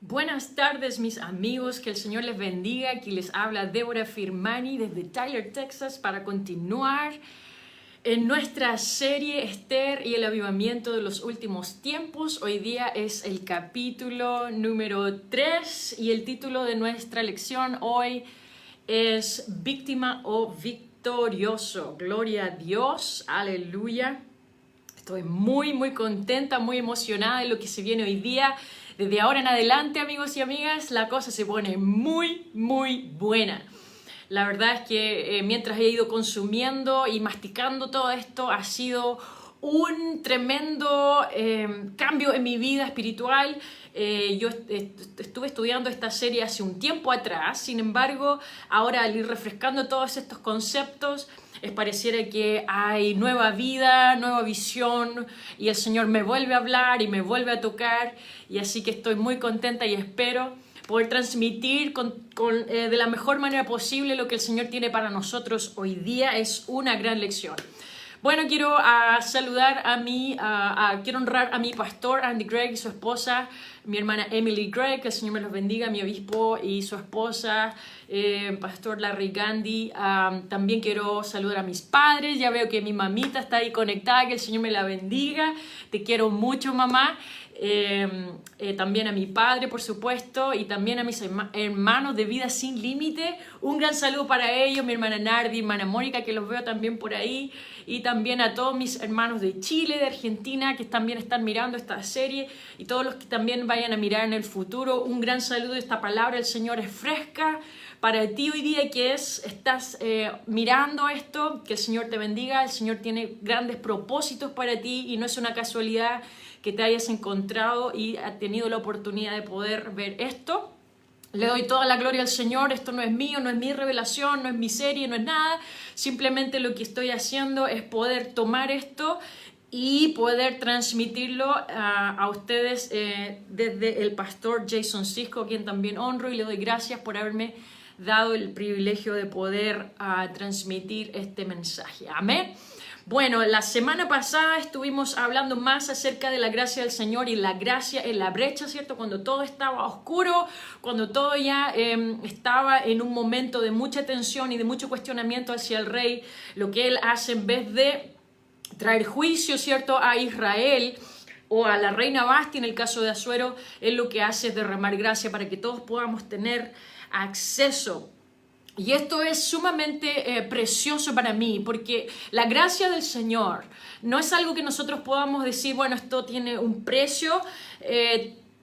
Buenas tardes, mis amigos, que el Señor les bendiga. Aquí les habla Débora Firmani desde Tyler, Texas, para continuar en nuestra serie Esther y el avivamiento de los últimos tiempos. Hoy día es el capítulo número 3 y el título de nuestra lección hoy es Víctima o Victorioso. Gloria a Dios, aleluya. Estoy muy contenta, muy emocionada de lo que se viene hoy día. Desde ahora en adelante, amigos y amigas, la cosa se pone muy buena. La verdad es que mientras he ido consumiendo y masticando todo esto, ha sido un tremendo cambio en mi vida espiritual. Yo estuve estudiando esta serie hace un tiempo atrás, sin embargo, ahora al ir refrescando todos estos conceptos, pareciera que hay nueva vida, nueva visión y el Señor me vuelve a hablar y me vuelve a tocar, y así que estoy muy contenta y espero poder transmitir de la mejor manera posible lo que el Señor tiene para nosotros hoy día. Es una gran lección. Bueno, quiero saludar quiero honrar a mi pastor Andy Gregg y su esposa, mi hermana Emily Gregg, que el Señor me los bendiga, mi obispo y su esposa, pastor Larry Gandhi. También quiero saludar a mis padres, ya veo que mi mamita está ahí conectada, que el Señor me la bendiga. Te quiero mucho, mamá. También a mi padre, por supuesto, y también a mis hermanos de Vida Sin Límite. Un gran saludo para ellos, mi hermana Nardi, mi hermana Mónica, que los veo también por ahí, y también a todos mis hermanos de Chile, de Argentina, que también están mirando esta serie, y todos los que también vayan a mirar en el futuro. Un gran saludo. Esta palabra del Señor es fresca para ti hoy día, que estás mirando esto. Que el Señor te bendiga. El Señor tiene grandes propósitos para ti y no es una casualidad que te hayas encontrado y has tenido la oportunidad de poder ver esto. Le doy toda la gloria al Señor. Esto no es mío, no es mi revelación, no es mi serie, no es nada. Simplemente lo que estoy haciendo es poder tomar esto y poder transmitirlo a ustedes desde el pastor Jason Cisco, a quien también honro y le doy gracias por haberme dado el privilegio de poder transmitir este mensaje. Amén. Bueno, la semana pasada estuvimos hablando más acerca de la gracia del Señor y la gracia en la brecha, ¿cierto? Cuando todo estaba oscuro, cuando todo ya estaba en un momento de mucha tensión y de mucho cuestionamiento hacia el rey, lo que él hace en vez de traer juicio, ¿cierto?, a Israel o a la reina Basti, en el caso de Asuero, él lo que hace es derramar gracia para que todos podamos tener acceso. Y esto es sumamente precioso para mí, porque la gracia del Señor no es algo que nosotros podamos decir, bueno, esto tiene un precio,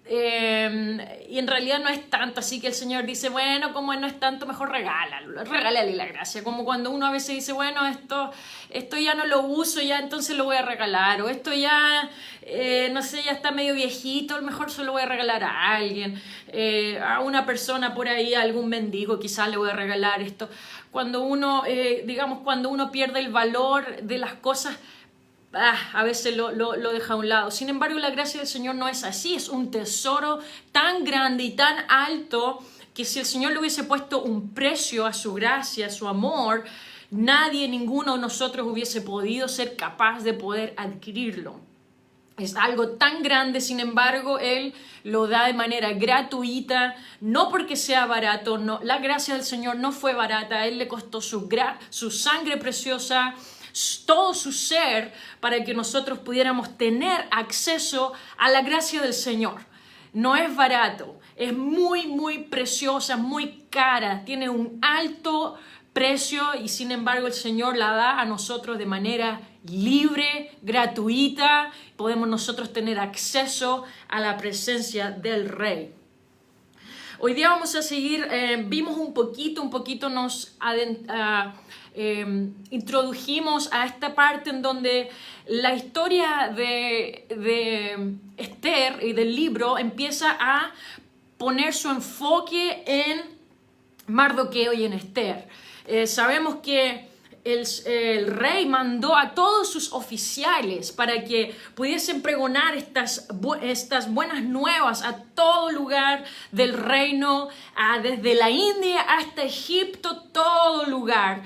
y en realidad no es tanto, así que el Señor dice, bueno, como no es tanto, mejor regálale la gracia. Como cuando uno a veces dice, bueno, esto ya no lo uso, ya entonces lo voy a regalar, o esto ya, no sé, ya está medio viejito, a lo mejor se lo voy a regalar a alguien, a una persona por ahí, a algún mendigo, quizás le voy a regalar esto. Cuando uno, cuando uno pierde el valor de las cosas, a veces lo deja a un lado. Sin embargo, la gracia del Señor no es así. Es un tesoro tan grande y tan alto que si el Señor le hubiese puesto un precio a su gracia, a su amor, nadie, ninguno de nosotros hubiese podido ser capaz de poder adquirirlo. Es algo tan grande, sin embargo, Él lo da de manera gratuita, no porque sea barato. No, la gracia del Señor no fue barata. A Él le costó su sangre preciosa, todo su ser, para que nosotros pudiéramos tener acceso a la gracia del Señor. No es barato, es muy preciosa, muy cara, tiene un alto precio y sin embargo el Señor la da a nosotros de manera libre, gratuita. Podemos nosotros tener acceso a la presencia del Rey. Hoy día vamos a seguir, vimos un poquito nos introdujimos a esta parte en donde la historia de Esther y del libro empieza a poner su enfoque en Mardoqueo y en Esther. Sabemos que el rey mandó a todos sus oficiales para que pudiesen pregonar estas buenas nuevas a todo lugar del reino, desde la India hasta Egipto, todo lugar.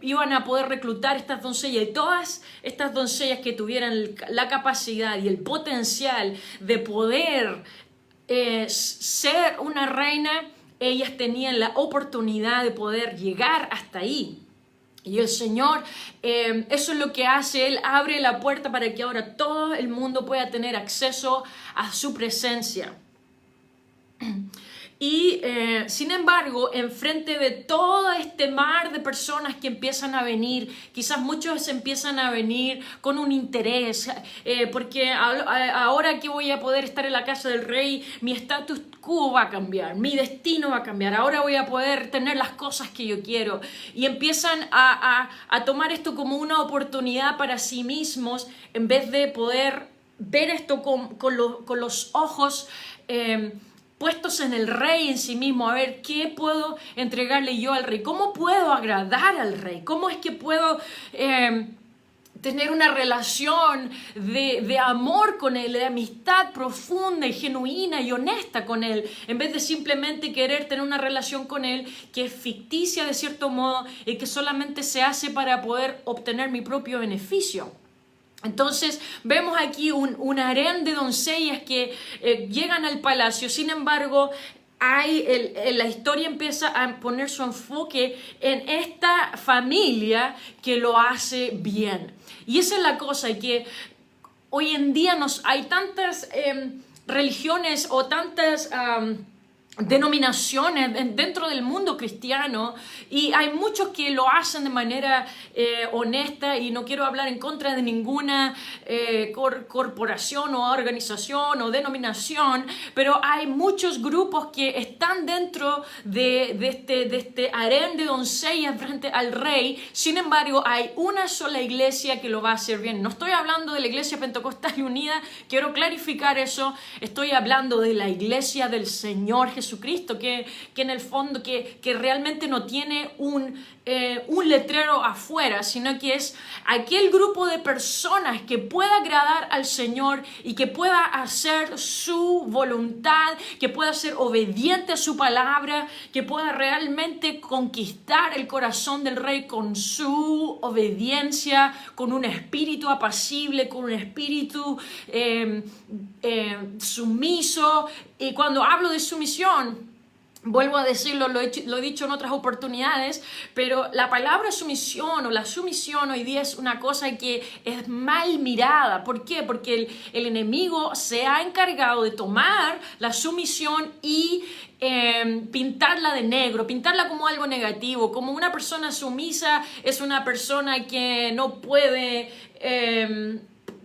Iban a poder reclutar estas doncellas, y todas estas doncellas que tuvieran la capacidad y el potencial de poder ser una reina, ellas tenían la oportunidad de poder llegar hasta ahí. Y el Señor, eso es lo que hace, Él abre la puerta para que ahora todo el mundo pueda tener acceso a su presencia. Y sin embargo, enfrente de todo este mar de personas que empiezan a venir, quizás muchos empiezan a venir con un interés, porque ahora que voy a poder estar en la casa del rey, mi status quo va a cambiar, mi destino va a cambiar, ahora voy a poder tener las cosas que yo quiero. Y empiezan a tomar esto como una oportunidad para sí mismos, en vez de poder ver esto con los ojos puestos en el rey en sí mismo, a ver qué puedo entregarle yo al rey, cómo puedo agradar al rey, cómo es que puedo tener una relación de amor con él, de amistad profunda y genuina y honesta con él, en vez de simplemente querer tener una relación con él que es ficticia de cierto modo y que solamente se hace para poder obtener mi propio beneficio. Entonces vemos aquí un harén de doncellas que llegan al palacio. Sin embargo, la historia empieza a poner su enfoque en esta familia que lo hace bien. Y esa es la cosa, que hoy en día hay tantas religiones o tantas denominaciones dentro del mundo cristiano, y hay muchos que lo hacen de manera honesta, y no quiero hablar en contra de ninguna corporación o organización o denominación, pero hay muchos grupos que están dentro de este harén de doncellas frente al rey. Sin embargo, hay una sola iglesia que lo va a hacer bien. No estoy hablando de la Iglesia Pentecostal Unida, quiero clarificar eso. Estoy hablando de la iglesia del Señor Jesucristo, que en el fondo que realmente no tiene un letrero afuera, sino que es aquel grupo de personas que pueda agradar al Señor y que pueda hacer su voluntad, que pueda ser obediente a su palabra, que pueda realmente conquistar el corazón del rey con su obediencia, con un espíritu apacible, con un espíritu sumiso. Y cuando hablo de sumisión, vuelvo a decirlo, lo he dicho en otras oportunidades, pero la palabra sumisión o la sumisión hoy día es una cosa que es mal mirada. ¿Por qué? Porque el enemigo se ha encargado de tomar la sumisión y pintarla de negro, pintarla como algo negativo, como una persona sumisa es una persona que no puede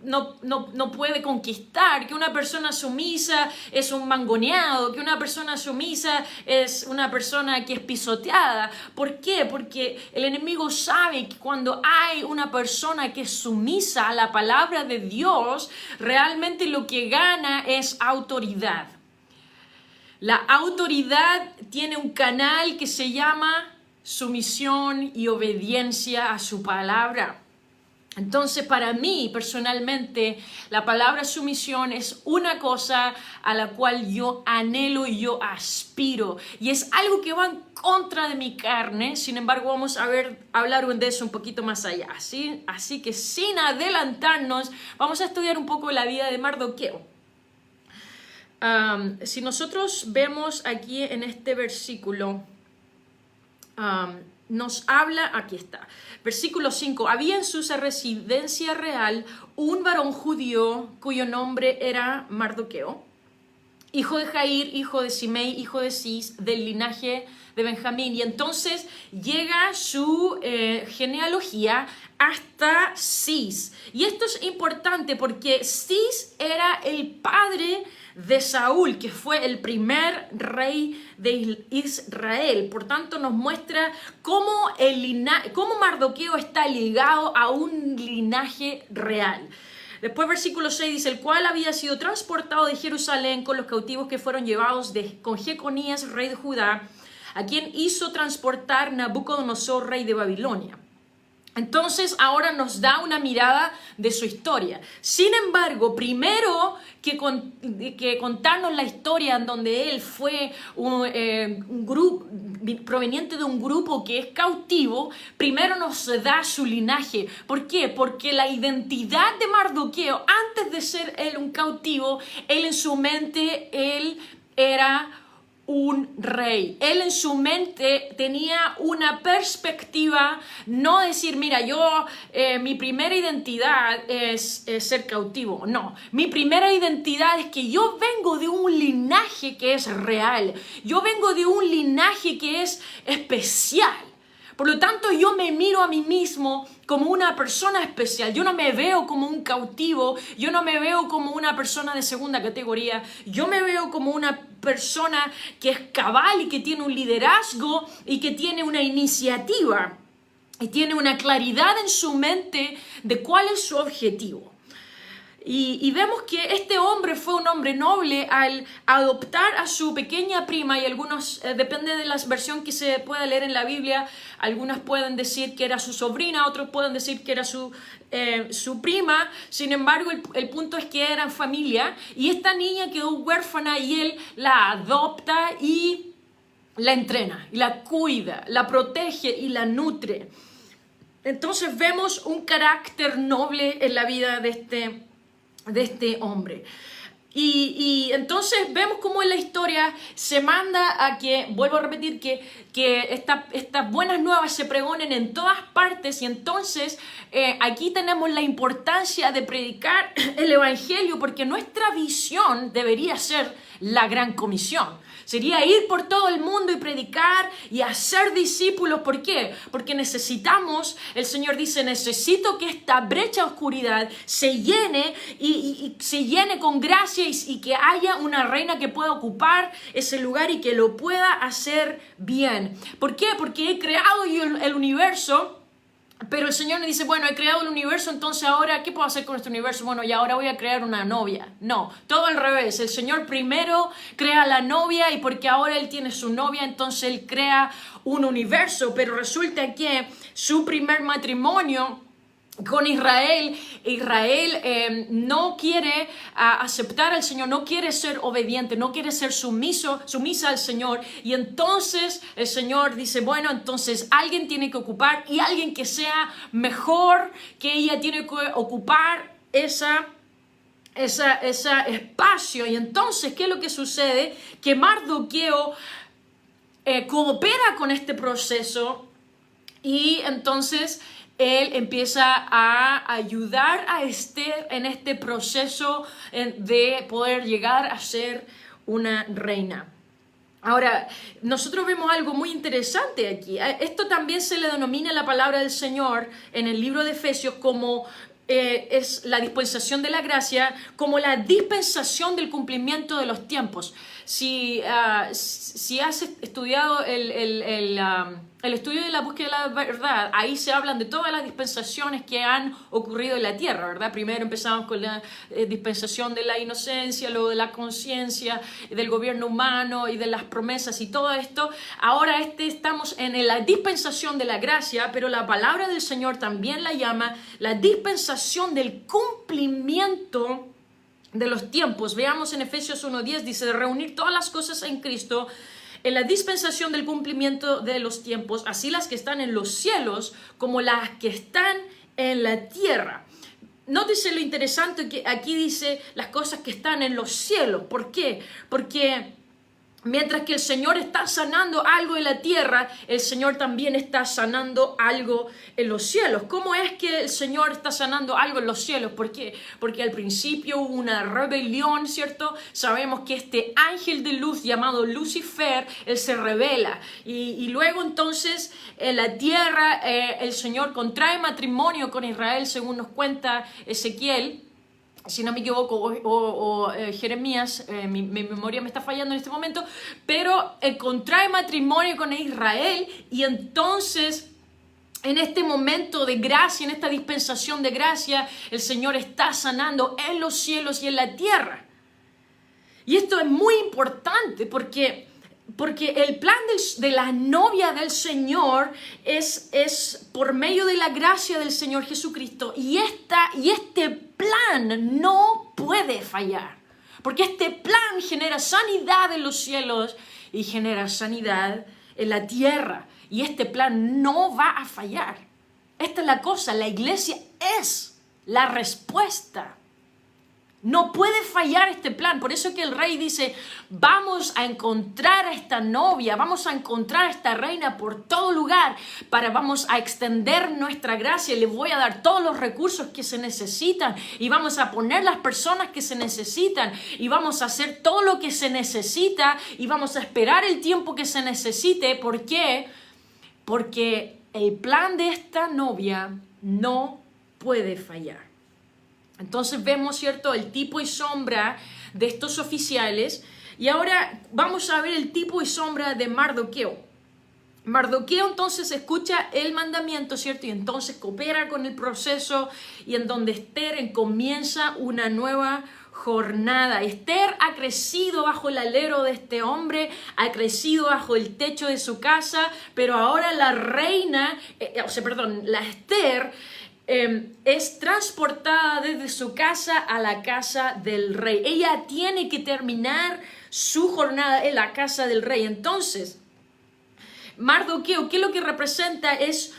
no puede conquistar, que una persona sumisa es un mangoneado, que una persona sumisa es una persona que es pisoteada. ¿Por qué? Porque el enemigo sabe que cuando hay una persona que es sumisa a la palabra de Dios, realmente lo que gana es autoridad. La autoridad tiene un canal que se llama sumisión y obediencia a su palabra. Entonces, para mí, personalmente, la palabra sumisión es una cosa a la cual yo anhelo y yo aspiro. Y es algo que va en contra de mi carne. Sin embargo, vamos a hablar de eso un poquito más allá. Así que, sin adelantarnos, vamos a estudiar un poco la vida de Mardoqueo. Si nosotros vemos aquí en este versículo, nos habla, aquí está, versículo 5, había en su residencia real un varón judío cuyo nombre era Mardoqueo, hijo de Jair, hijo de Simei, hijo de Cis, del linaje de Benjamín. Y entonces llega su genealogía hasta Cis. Y esto es importante porque Cis era el padre de Saúl, que fue el primer rey de Israel. Por tanto, nos muestra cómo Mardoqueo está ligado a un linaje real. Después versículo 6 dice, el cual había sido transportado de Jerusalén con los cautivos que fueron llevados con Jeconías, rey de Judá, a quien hizo transportar Nabucodonosor, rey de Babilonia. Entonces ahora nos da una mirada de su historia. Sin embargo, primero que contarnos la historia en donde él fue proveniente de un grupo que es cautivo, primero nos da su linaje. ¿Por qué? Porque la identidad de Mardoqueo, antes de ser él un cautivo, él en su mente, él era un rey. Él en su mente tenía una perspectiva, no decir, mira, mi primera identidad es ser cautivo. No, mi primera identidad es que yo vengo de un linaje que es real. Yo vengo de un linaje que es especial. Por lo tanto, yo me miro a mí mismo como una persona especial. Yo no me veo como un cautivo. Yo no me veo como una persona de segunda categoría. Yo me veo como una persona que es cabal y que tiene un liderazgo y que tiene una iniciativa y tiene una claridad en su mente de cuál es su objetivo. Y vemos que este hombre fue un hombre noble al adoptar a su pequeña prima, y algunos, depende de la versión que se pueda leer en la Biblia, algunas pueden decir que era su sobrina, otros pueden decir que era su prima. Sin embargo, el punto es que eran familia, y esta niña quedó huérfana y él la adopta y la entrena, y la cuida, la protege y la nutre. Entonces vemos un carácter noble en la vida de este hombre. Y entonces vemos cómo en la historia se manda a que, vuelvo a repetir, que estas buenas nuevas se pregonen en todas partes. Y entonces aquí tenemos la importancia de predicar el evangelio, porque nuestra visión debería ser la gran comisión. Sería ir por todo el mundo y predicar y hacer discípulos. ¿Por qué? Porque necesitamos, el Señor dice, necesito que esta brecha de oscuridad se llene y se llene con gracia, y que haya una reina que pueda ocupar ese lugar y que lo pueda hacer bien. ¿Por qué? Porque he creado yo el universo. Pero el Señor me dice, bueno, he creado el universo, entonces ahora, ¿qué puedo hacer con este universo? Bueno, y ahora voy a crear una novia. No, todo al revés. El Señor primero crea la novia, y porque ahora Él tiene su novia, entonces Él crea un universo. Pero resulta que su primer matrimonio con Israel no quiere aceptar al Señor, no quiere ser obediente, no quiere ser sumisa al Señor. Y entonces el Señor dice, bueno, entonces alguien tiene que ocupar, y alguien que sea mejor que ella tiene que ocupar ese espacio. Y entonces, ¿qué es lo que sucede? Que Mardoqueo coopera con este proceso, y entonces él empieza a ayudar a Esther en este proceso de poder llegar a ser una reina. Ahora, nosotros vemos algo muy interesante aquí. Esto también se le denomina la palabra del Señor en el libro de Efesios como es la dispensación de la gracia, como la dispensación del cumplimiento de los tiempos. Si has estudiado el estudio de la búsqueda de la verdad, ahí se hablan de todas las dispensaciones que han ocurrido en la tierra, ¿verdad? Primero empezamos con la dispensación de la inocencia, luego de la conciencia, del gobierno humano y de las promesas y todo esto. Ahora estamos en la dispensación de la gracia, pero la palabra del Señor también la llama la dispensación del cumplimiento de los tiempos. Veamos en Efesios 1:10, dice, de reunir todas las cosas en Cristo, en la dispensación del cumplimiento de los tiempos, así las que están en los cielos como las que están en la tierra. Nótese lo interesante que aquí dice las cosas que están en los cielos. ¿Por qué? Porque mientras que el Señor está sanando algo en la tierra, el Señor también está sanando algo en los cielos. ¿Cómo es que el Señor está sanando algo en los cielos? ¿Por qué? Porque al principio hubo una rebelión, ¿cierto? Sabemos que este ángel de luz llamado Lucifer, él se rebela. Y luego entonces en la tierra el Señor contrae matrimonio con Israel, según nos cuenta Ezequiel, si no me equivoco, o Jeremías, mi memoria me está fallando en este momento, pero contrae matrimonio con Israel, y entonces en este momento de gracia, en esta dispensación de gracia, el Señor está sanando en los cielos y en la tierra. Y esto es muy importante porque el plan de la novia del Señor es por medio de la gracia del Señor Jesucristo. Y este plan no puede fallar. Porque este plan genera sanidad en los cielos y genera sanidad en la tierra y este plan no va a fallar. Esta es la cosa, la iglesia es la respuesta. No puede fallar este plan. Por eso que el rey dice, vamos a encontrar a esta novia, vamos a encontrar a esta reina por todo lugar, vamos a extender nuestra gracia, le voy a dar todos los recursos que se necesitan y vamos a poner las personas que se necesitan y vamos a hacer todo lo que se necesita y vamos a esperar el tiempo que se necesite. ¿Por qué? Porque el plan de esta novia no puede fallar. Entonces vemos, ¿cierto?, el tipo y sombra de estos oficiales. Y ahora vamos a ver el tipo y sombra de Mardoqueo. Mardoqueo entonces escucha el mandamiento, ¿cierto? Y entonces coopera con el proceso y en donde Esther comienza una nueva jornada. Esther ha crecido bajo el alero de este hombre, ha crecido bajo el techo de su casa, pero ahora la Esther es transportada desde su casa a la casa del rey. Ella tiene que terminar su jornada en la casa del rey. Entonces, Mardoqueo, ¿qué es lo que representa? Es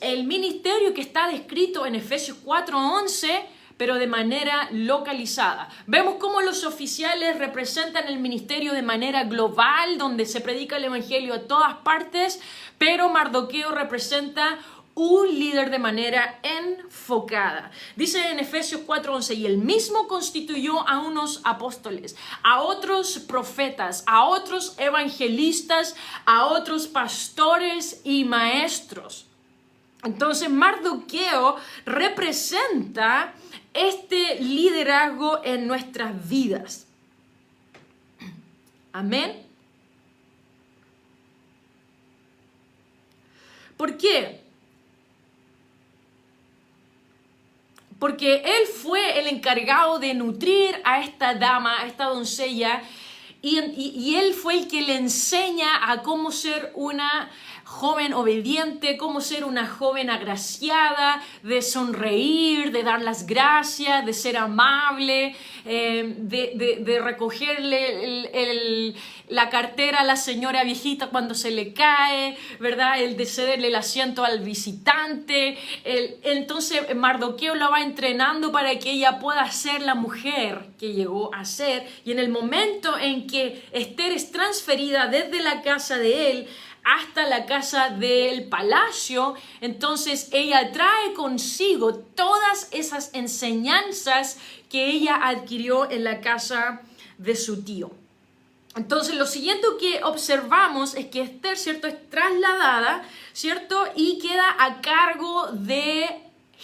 el ministerio que está descrito en Efesios 4:11, pero de manera localizada. Vemos cómo los oficiales representan el ministerio de manera global, donde se predica el evangelio a todas partes, pero Mardoqueo representa un líder de manera enfocada. Dice en Efesios 4:11, y él mismo constituyó a unos apóstoles, a otros profetas, a otros evangelistas, a otros pastores y maestros. Entonces Mardoqueo representa este liderazgo en nuestras vidas. Amén. ¿Por qué? Porque él fue el encargado de nutrir a esta dama, a esta doncella, y él fue el que le enseña a cómo ser una joven obediente, cómo ser una joven agraciada, de sonreír, de dar las gracias, de ser amable, de recogerle la cartera a la señora viejita cuando se le cae, ¿verdad? El de cederle el asiento al visitante. Entonces Mardoqueo la va entrenando para que ella pueda ser la mujer que llegó a ser. Y en el momento en que Esther es transferida desde la casa de él hasta la casa del palacio, entonces ella trae consigo todas esas enseñanzas que ella adquirió en la casa de su tío. Entonces lo siguiente que observamos es que Esther, ¿cierto?, es trasladada, ¿cierto?, y queda a cargo de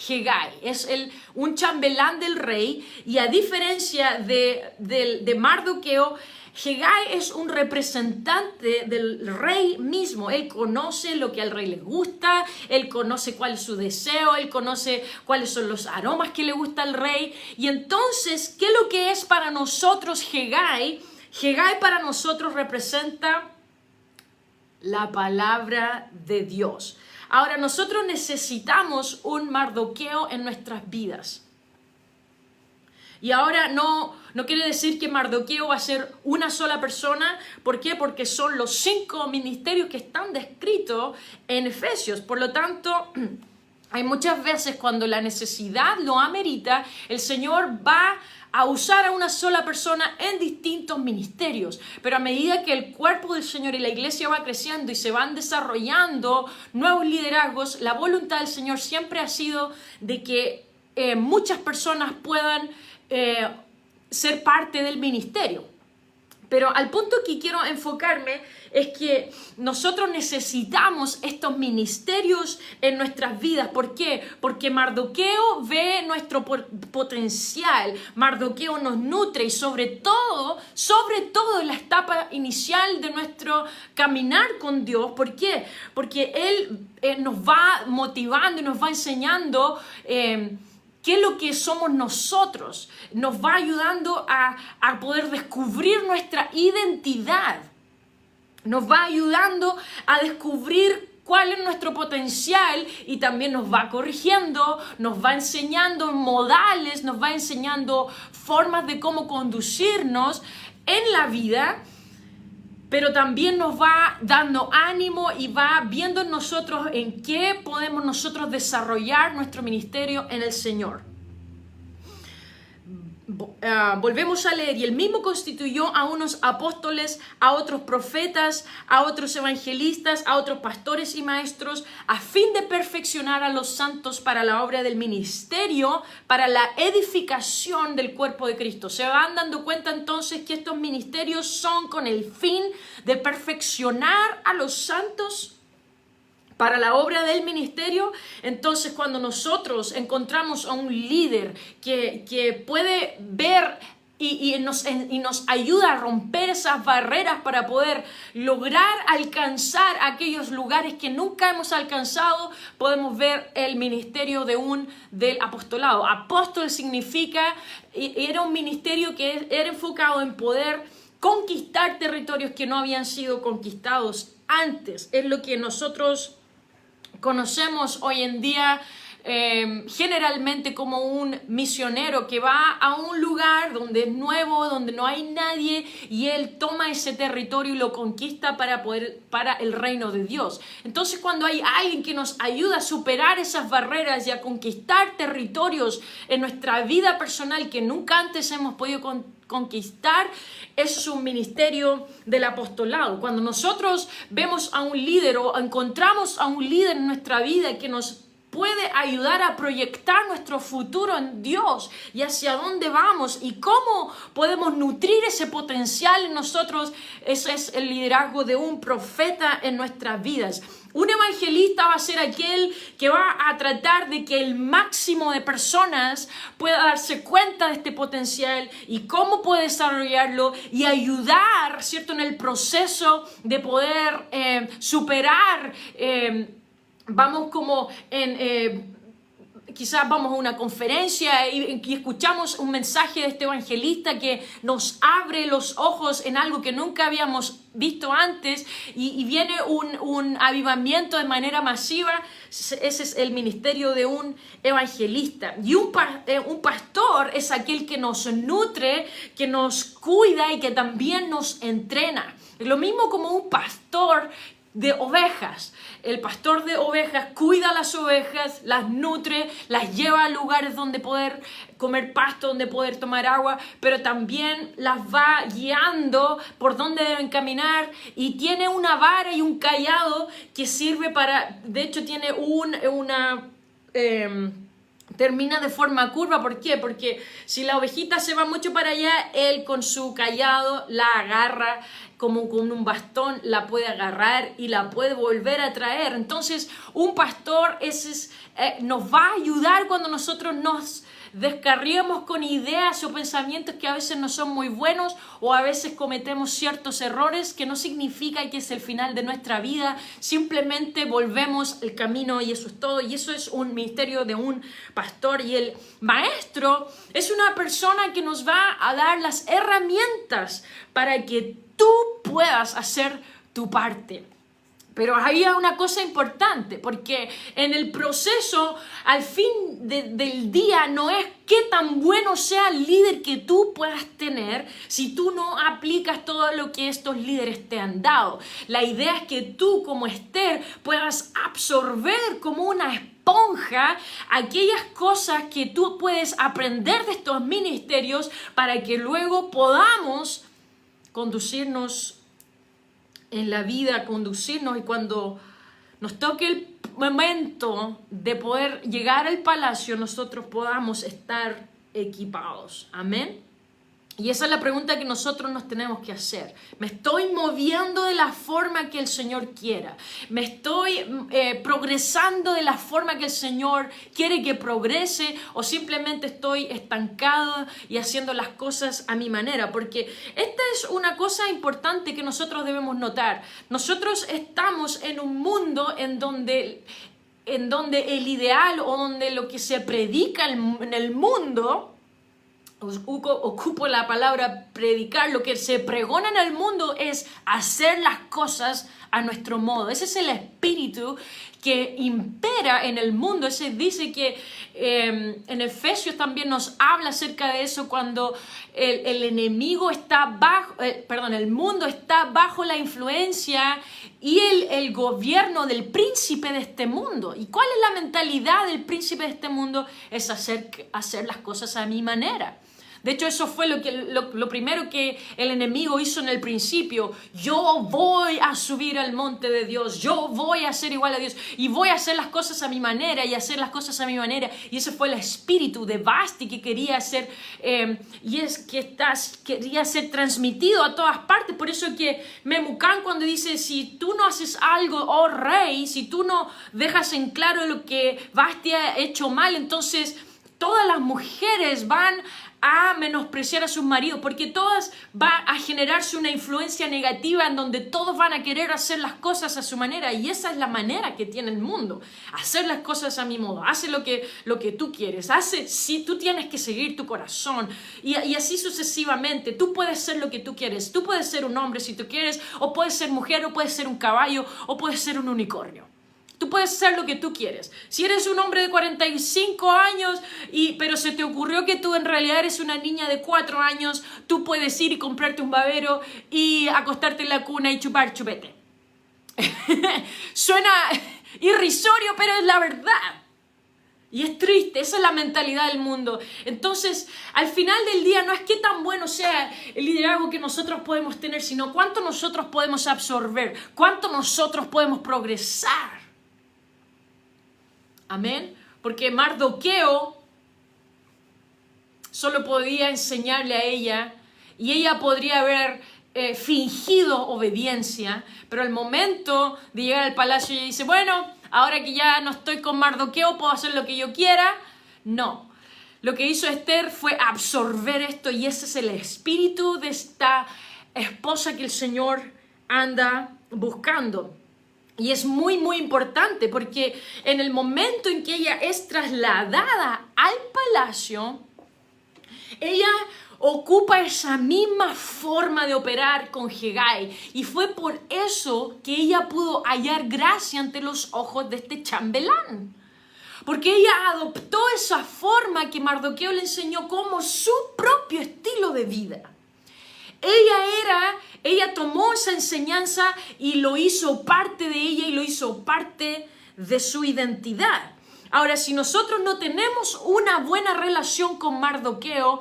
Hegai, es un chambelán del rey, y a diferencia de Mardoqueo, Hegai es un representante del rey mismo. Él conoce lo que al rey le gusta, él conoce cuál es su deseo, él conoce cuáles son los aromas que le gusta al rey. Y entonces, ¿qué es lo que es para nosotros Hegai? Hegai para nosotros representa la palabra de Dios. Ahora, nosotros necesitamos un Mardoqueo en nuestras vidas. Y ahora no quiere decir que Mardoqueo va a ser una sola persona. ¿Por qué? Porque son los 5 ministerios que están descritos en Efesios. Por lo tanto, hay muchas veces cuando la necesidad lo amerita, el Señor va a usar a una sola persona en distintos ministerios. Pero a medida que el cuerpo del Señor y la iglesia va creciendo y se van desarrollando nuevos liderazgos, la voluntad del Señor siempre ha sido de que muchas personas puedan ser parte del ministerio. Pero al punto que quiero enfocarme es que nosotros necesitamos estos ministerios en nuestras vidas. ¿Por qué? Porque Mardoqueo ve nuestro potencial. Mardoqueo nos nutre y sobre todo en la etapa inicial de nuestro caminar con Dios. ¿Por qué? Porque Él nos va motivando y nos va enseñando ¿qué es lo que somos nosotros? Nos va ayudando a poder descubrir nuestra identidad. Nos va ayudando a descubrir cuál es nuestro potencial y también nos va corrigiendo, nos va enseñando modales, nos va enseñando formas de cómo conducirnos en la vida. pero también nos va dando ánimo y va viendo en nosotros en qué podemos nosotros desarrollar nuestro ministerio en el Señor. Volvemos a leer, y él mismo constituyó a unos apóstoles, a otros profetas, a otros evangelistas, a otros pastores y maestros, a fin de perfeccionar a los santos para la obra del ministerio, para la edificación del cuerpo de Cristo. Se van dando cuenta entonces que estos ministerios son con el fin de perfeccionar a los santos para la obra del ministerio. Entonces, cuando nosotros encontramos a un líder que puede ver y nos ayuda a romper esas barreras para poder lograr alcanzar aquellos lugares que nunca hemos alcanzado, podemos ver el ministerio del apostolado. Apóstol significa, era un ministerio que era enfocado en poder conquistar territorios que no habían sido conquistados antes. Es lo que nosotros conocemos hoy en día generalmente como un misionero que va a un lugar donde es nuevo, donde no hay nadie, y él toma ese territorio y lo conquista para el reino de Dios. Entonces, cuando hay alguien que nos ayuda a superar esas barreras y a conquistar territorios en nuestra vida personal que nunca antes hemos podido conquistar, es un ministerio del apostolado. Cuando nosotros vemos a un líder o encontramos a un líder en nuestra vida que nos puede ayudar a proyectar nuestro futuro en Dios y hacia dónde vamos y cómo podemos nutrir ese potencial en nosotros, ese es el liderazgo de un profeta en nuestras vidas. Un evangelista va a ser aquel que va a tratar de que el máximo de personas pueda darse cuenta de este potencial y cómo puede desarrollarlo y ayudar, ¿cierto?, en el proceso de poder superar. Vamos como quizás vamos a una conferencia y escuchamos un mensaje de este evangelista que nos abre los ojos en algo que nunca habíamos visto antes y viene un avivamiento de manera masiva. Ese es el ministerio de un evangelista. Y un pastor es aquel que nos nutre, que nos cuida y que también nos entrena. Es lo mismo como un pastor de ovejas. El pastor de ovejas cuida a las ovejas, las nutre, las lleva a lugares donde poder comer pasto, donde poder tomar agua, pero también las va guiando por donde deben caminar, y tiene una vara y un cayado que sirve para, de hecho tiene termina de forma curva. ¿Por qué? Porque si la ovejita se va mucho para allá, él con su cayado la agarra, como con un bastón la puede agarrar y la puede volver a traer. Entonces, un pastor nos va a ayudar cuando nosotros nos descarriemos con ideas o pensamientos que a veces no son muy buenos, o a veces cometemos ciertos errores que no significa que es el final de nuestra vida, simplemente volvemos el camino y eso es todo. Y eso es un ministerio de un pastor. Y el maestro es una persona que nos va a dar las herramientas para que tú puedas hacer tu parte. Pero había una cosa importante, porque en el proceso, al fin del día, no es qué tan bueno sea el líder que tú puedas tener si tú no aplicas todo lo que estos líderes te han dado. La idea es que tú, como Esther, puedas absorber como una esponja aquellas cosas que tú puedes aprender de estos ministerios para que luego podamos conducirnos en la vida, conducirnos, y cuando nos toque el momento de poder llegar al palacio, nosotros podamos estar equipados. Amén. Y esa es la pregunta que nosotros nos tenemos que hacer. ¿Me estoy moviendo de la forma que el Señor quiera? ¿Me estoy progresando de la forma que el Señor quiere que progrese? ¿O simplemente estoy estancado y haciendo las cosas a mi manera? Porque esta es una cosa importante que nosotros debemos notar. Nosotros estamos en un mundo en donde el ideal, o donde lo que se predica en el mundo, ocupo la palabra predicar, lo que se pregona en el mundo es hacer las cosas a nuestro modo. Ese es el espíritu que impera en el mundo. Ese dice que en Efesios también nos habla acerca de eso, cuando el enemigo está bajo, el mundo está bajo la influencia y el gobierno del príncipe de este mundo. ¿Y cuál es la mentalidad del príncipe de este mundo? Es hacer las cosas a mi manera. De hecho, eso fue lo primero que el enemigo hizo en el principio. Yo voy a subir al monte de Dios. Yo voy a ser igual a Dios. Y voy a hacer las cosas a mi manera y hacer las cosas a mi manera. Y ese fue el espíritu de Vasti que quería ser, quería ser transmitido a todas partes. Por eso que Memucán, cuando dice, si tú no haces algo, oh rey, si tú no dejas en claro lo que Vasti ha hecho mal, entonces todas las mujeres van a menospreciar a sus maridos, porque todas van a generarse una influencia negativa en donde todos van a querer hacer las cosas a su manera, y esa es la manera que tiene el mundo, hacer las cosas a mi modo. Hace lo que tú quieres, si tú tienes que seguir tu corazón, y así sucesivamente. Tú puedes ser lo que tú quieres, tú puedes ser un hombre si tú quieres, o puedes ser mujer, o puedes ser un caballo, o puedes ser un unicornio. Tú puedes ser lo que tú quieres. Si eres un hombre de 45 años, pero se te ocurrió que tú en realidad eres una niña de 4 años, tú puedes ir y comprarte un babero y acostarte en la cuna y chupar chupete. Suena irrisorio, pero es la verdad. Y es triste, esa es la mentalidad del mundo. Entonces, al final del día, no es qué tan bueno sea el liderazgo que nosotros podemos tener, sino cuánto nosotros podemos absorber, cuánto nosotros podemos progresar. Amén. Porque Mardoqueo solo podía enseñarle a ella, y ella podría haber fingido obediencia, pero al momento de llegar al palacio ella dice, bueno, ahora que ya no estoy con Mardoqueo, puedo hacer lo que yo quiera. No. Lo que hizo Esther fue absorber esto, y ese es el espíritu de esta esposa que el Señor anda buscando. Y es muy, muy importante, porque en el momento en que ella es trasladada al palacio, ella ocupa esa misma forma de operar con Hegai. Y fue por eso que ella pudo hallar gracia ante los ojos de este chambelán. Porque ella adoptó esa forma que Mardoqueo le enseñó como su propio estilo de vida. Ella tomó esa enseñanza y lo hizo parte de ella, y lo hizo parte de su identidad. Ahora, si nosotros no tenemos una buena relación con Mardoqueo,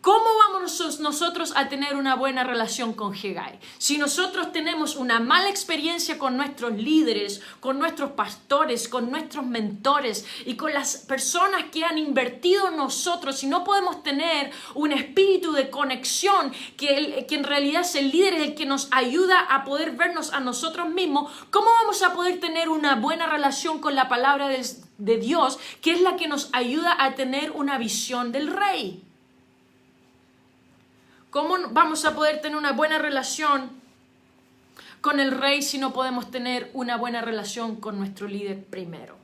¿cómo vamos nosotros a tener una buena relación con Hegai? Si nosotros tenemos una mala experiencia con nuestros líderes, con nuestros pastores, con nuestros mentores y con las personas que han invertido en nosotros, si no podemos tener un espíritu de conexión, que en realidad es el líder, es el que nos ayuda a poder vernos a nosotros mismos, ¿cómo vamos a poder tener una buena relación con la palabra de Dios, que es la que nos ayuda a tener una visión del Rey? ¿Cómo vamos a poder tener una buena relación con el Rey si no podemos tener una buena relación con nuestro líder primero?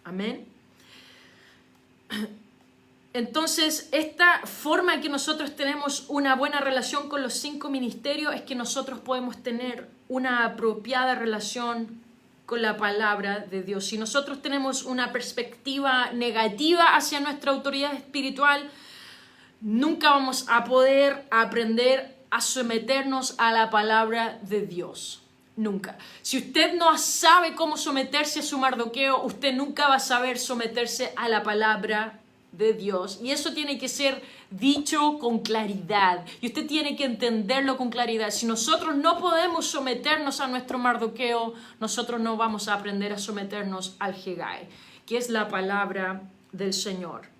Amén. Entonces, esta forma en que nosotros tenemos una buena relación con los 5 ministerios es que nosotros podemos tener una apropiada relación con la palabra de Dios. Si nosotros tenemos una perspectiva negativa hacia nuestra autoridad espiritual, nunca vamos a poder aprender a someternos a la palabra de Dios. Nunca. Si usted no sabe cómo someterse a su Mardoqueo, usted nunca va a saber someterse a la palabra de Dios. Y eso tiene que ser dicho con claridad. Y usted tiene que entenderlo con claridad. Si nosotros no podemos someternos a nuestro Mardoqueo, nosotros no vamos a aprender a someternos al Hegai, que es la palabra del Señor.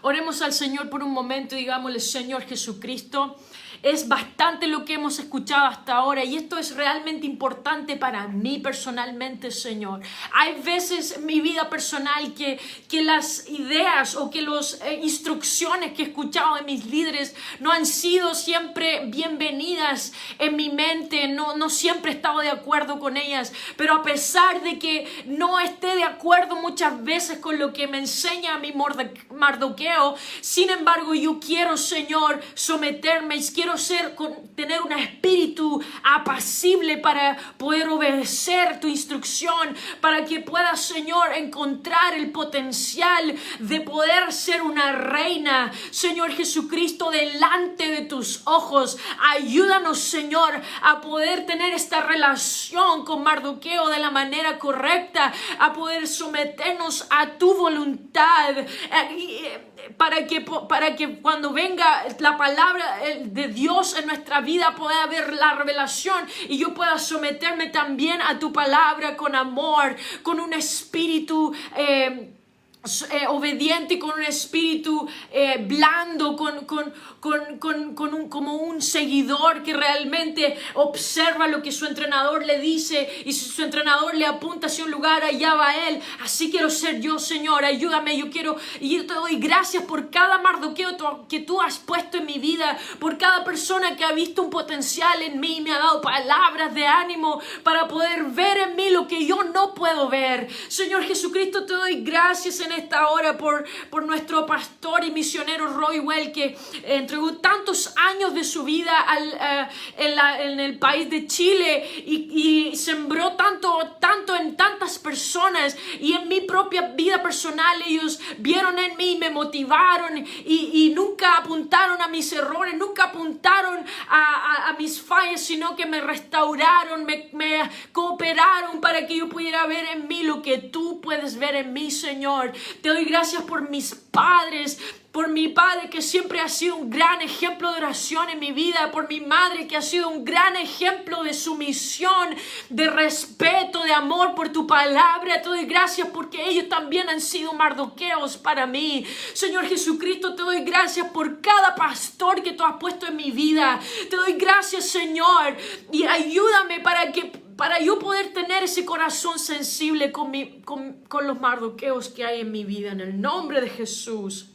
Oremos al Señor por un momento y digámosle: Señor Jesucristo, es bastante lo que hemos escuchado hasta ahora, y esto es realmente importante para mí personalmente, Señor. Hay veces en mi vida personal que las ideas o que las instrucciones que he escuchado de mis líderes no han sido siempre bienvenidas en mi mente, no siempre he estado de acuerdo con ellas, pero a pesar de que no esté de acuerdo muchas veces con lo que me enseña mi Mardoqueo, sin embargo yo quiero, Señor, someterme y quiero quiero tener un espíritu apacible para poder obedecer tu instrucción, para que pueda, Señor, encontrar el potencial de poder ser una reina, Señor Jesucristo, delante de tus ojos. Ayúdanos, Señor, a poder tener esta relación con Mardoqueo de la manera correcta, a poder someternos a tu voluntad, para que cuando venga la palabra de Dios en nuestra vida pueda haber la revelación y yo pueda someterme también a tu palabra con amor, con un espíritu obediente y con un espíritu blando, como un seguidor que realmente observa lo que su entrenador le dice, y si su entrenador le apunta hacia un lugar, allá va él. Así quiero ser yo, Señor, ayúdame. Y yo te doy gracias por cada Mardoqueo que tú has puesto en mi vida, por cada persona que ha visto un potencial en mí y me ha dado palabras de ánimo para poder ver en mí lo que yo no puedo ver. Señor Jesucristo, te doy gracias en esta hora por nuestro pastor y misionero Roy Well, que entregó tantos años de su vida en el país de Chile y sembró tanto en tantas personas, y en mi propia vida personal ellos vieron en mí y me motivaron y nunca apuntaron a mis errores, nunca apuntaron a mis fallas, sino que me restauraron, me cooperaron para que yo pudiera ver en mí lo que tú puedes ver en mí, Señor. Te doy gracias por mis padres, por mi padre que siempre ha sido un gran ejemplo de oración en mi vida, por mi madre que ha sido un gran ejemplo de sumisión, de respeto, de amor por tu palabra. Te doy gracias porque ellos también han sido Mardoqueos para mí. Señor Jesucristo, te doy gracias por cada pastor que tú has puesto en mi vida. Te doy gracias, Señor, y ayúdame para yo poder tener ese corazón sensible con los Mardoqueos que hay en mi vida, en el nombre de Jesús.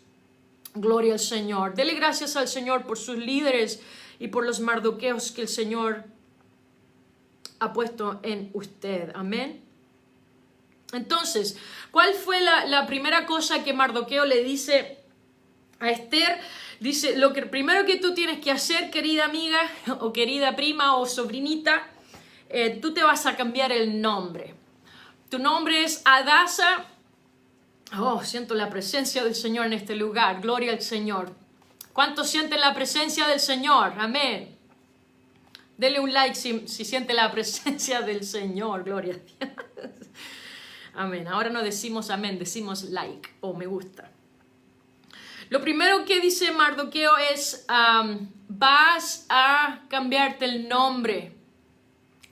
Gloria al Señor. Dele gracias al Señor por sus líderes y por los Mardoqueos que el Señor ha puesto en usted. Amén. Entonces, ¿cuál fue la primera cosa que Mardoqueo le dice a Esther? Dice, lo primero que tú tienes que hacer, querida amiga o querida prima o sobrinita, tú te vas a cambiar el nombre. Tu nombre es Hadasa. Oh, siento la presencia del Señor en este lugar. Gloria al Señor. ¿Cuántos sienten la presencia del Señor? Amén. Dele un like si siente la presencia del Señor. Gloria a Dios. Amén. Ahora no decimos amén, decimos like o me gusta. Lo primero que dice Mardoqueo es, vas a cambiarte el nombre.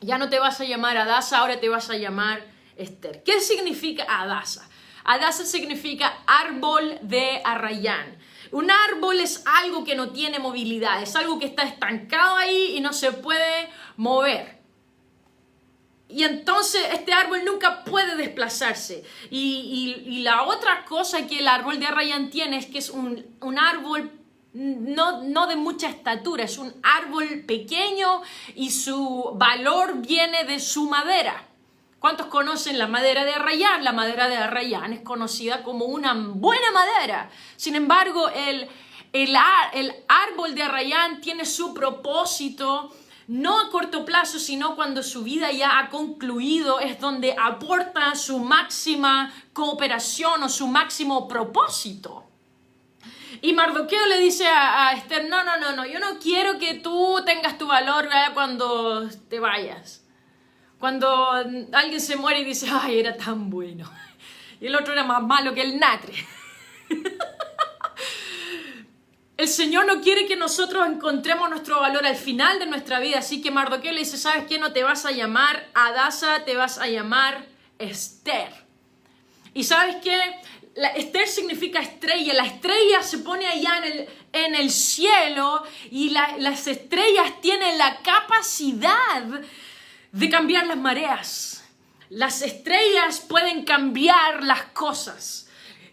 Ya no te vas a llamar Hadasa, ahora te vas a llamar Esther. ¿Qué significa Hadasa? Hadasa significa árbol de arrayán. Un árbol es algo que no tiene movilidad, es algo que está estancado ahí y no se puede mover. Y entonces este árbol nunca puede desplazarse. Y la otra cosa que el árbol de arrayán tiene es que es un árbol no de mucha estatura, es un árbol pequeño y su valor viene de su madera. ¿Cuántos conocen la madera de arrayán? La madera de arrayán es conocida como una buena madera. Sin embargo, el árbol de arrayán tiene su propósito no a corto plazo, sino cuando su vida ya ha concluido, es donde aporta su máxima cooperación o su máximo propósito. Y Mardoqueo le dice a Esther, no, yo no quiero que tú tengas tu valor cuando te vayas. Cuando alguien se muere y dice, ay, era tan bueno. Y el otro era más malo que el natre. El Señor no quiere que nosotros encontremos nuestro valor al final de nuestra vida. Así que Mardoqueo le dice, ¿sabes qué? No te vas a llamar Hadasa, te vas a llamar Esther. ¿Y sabes qué? Esther significa estrella. La estrella se pone allá en el cielo y las estrellas tienen la capacidad de cambiar las mareas. Las estrellas pueden cambiar las cosas.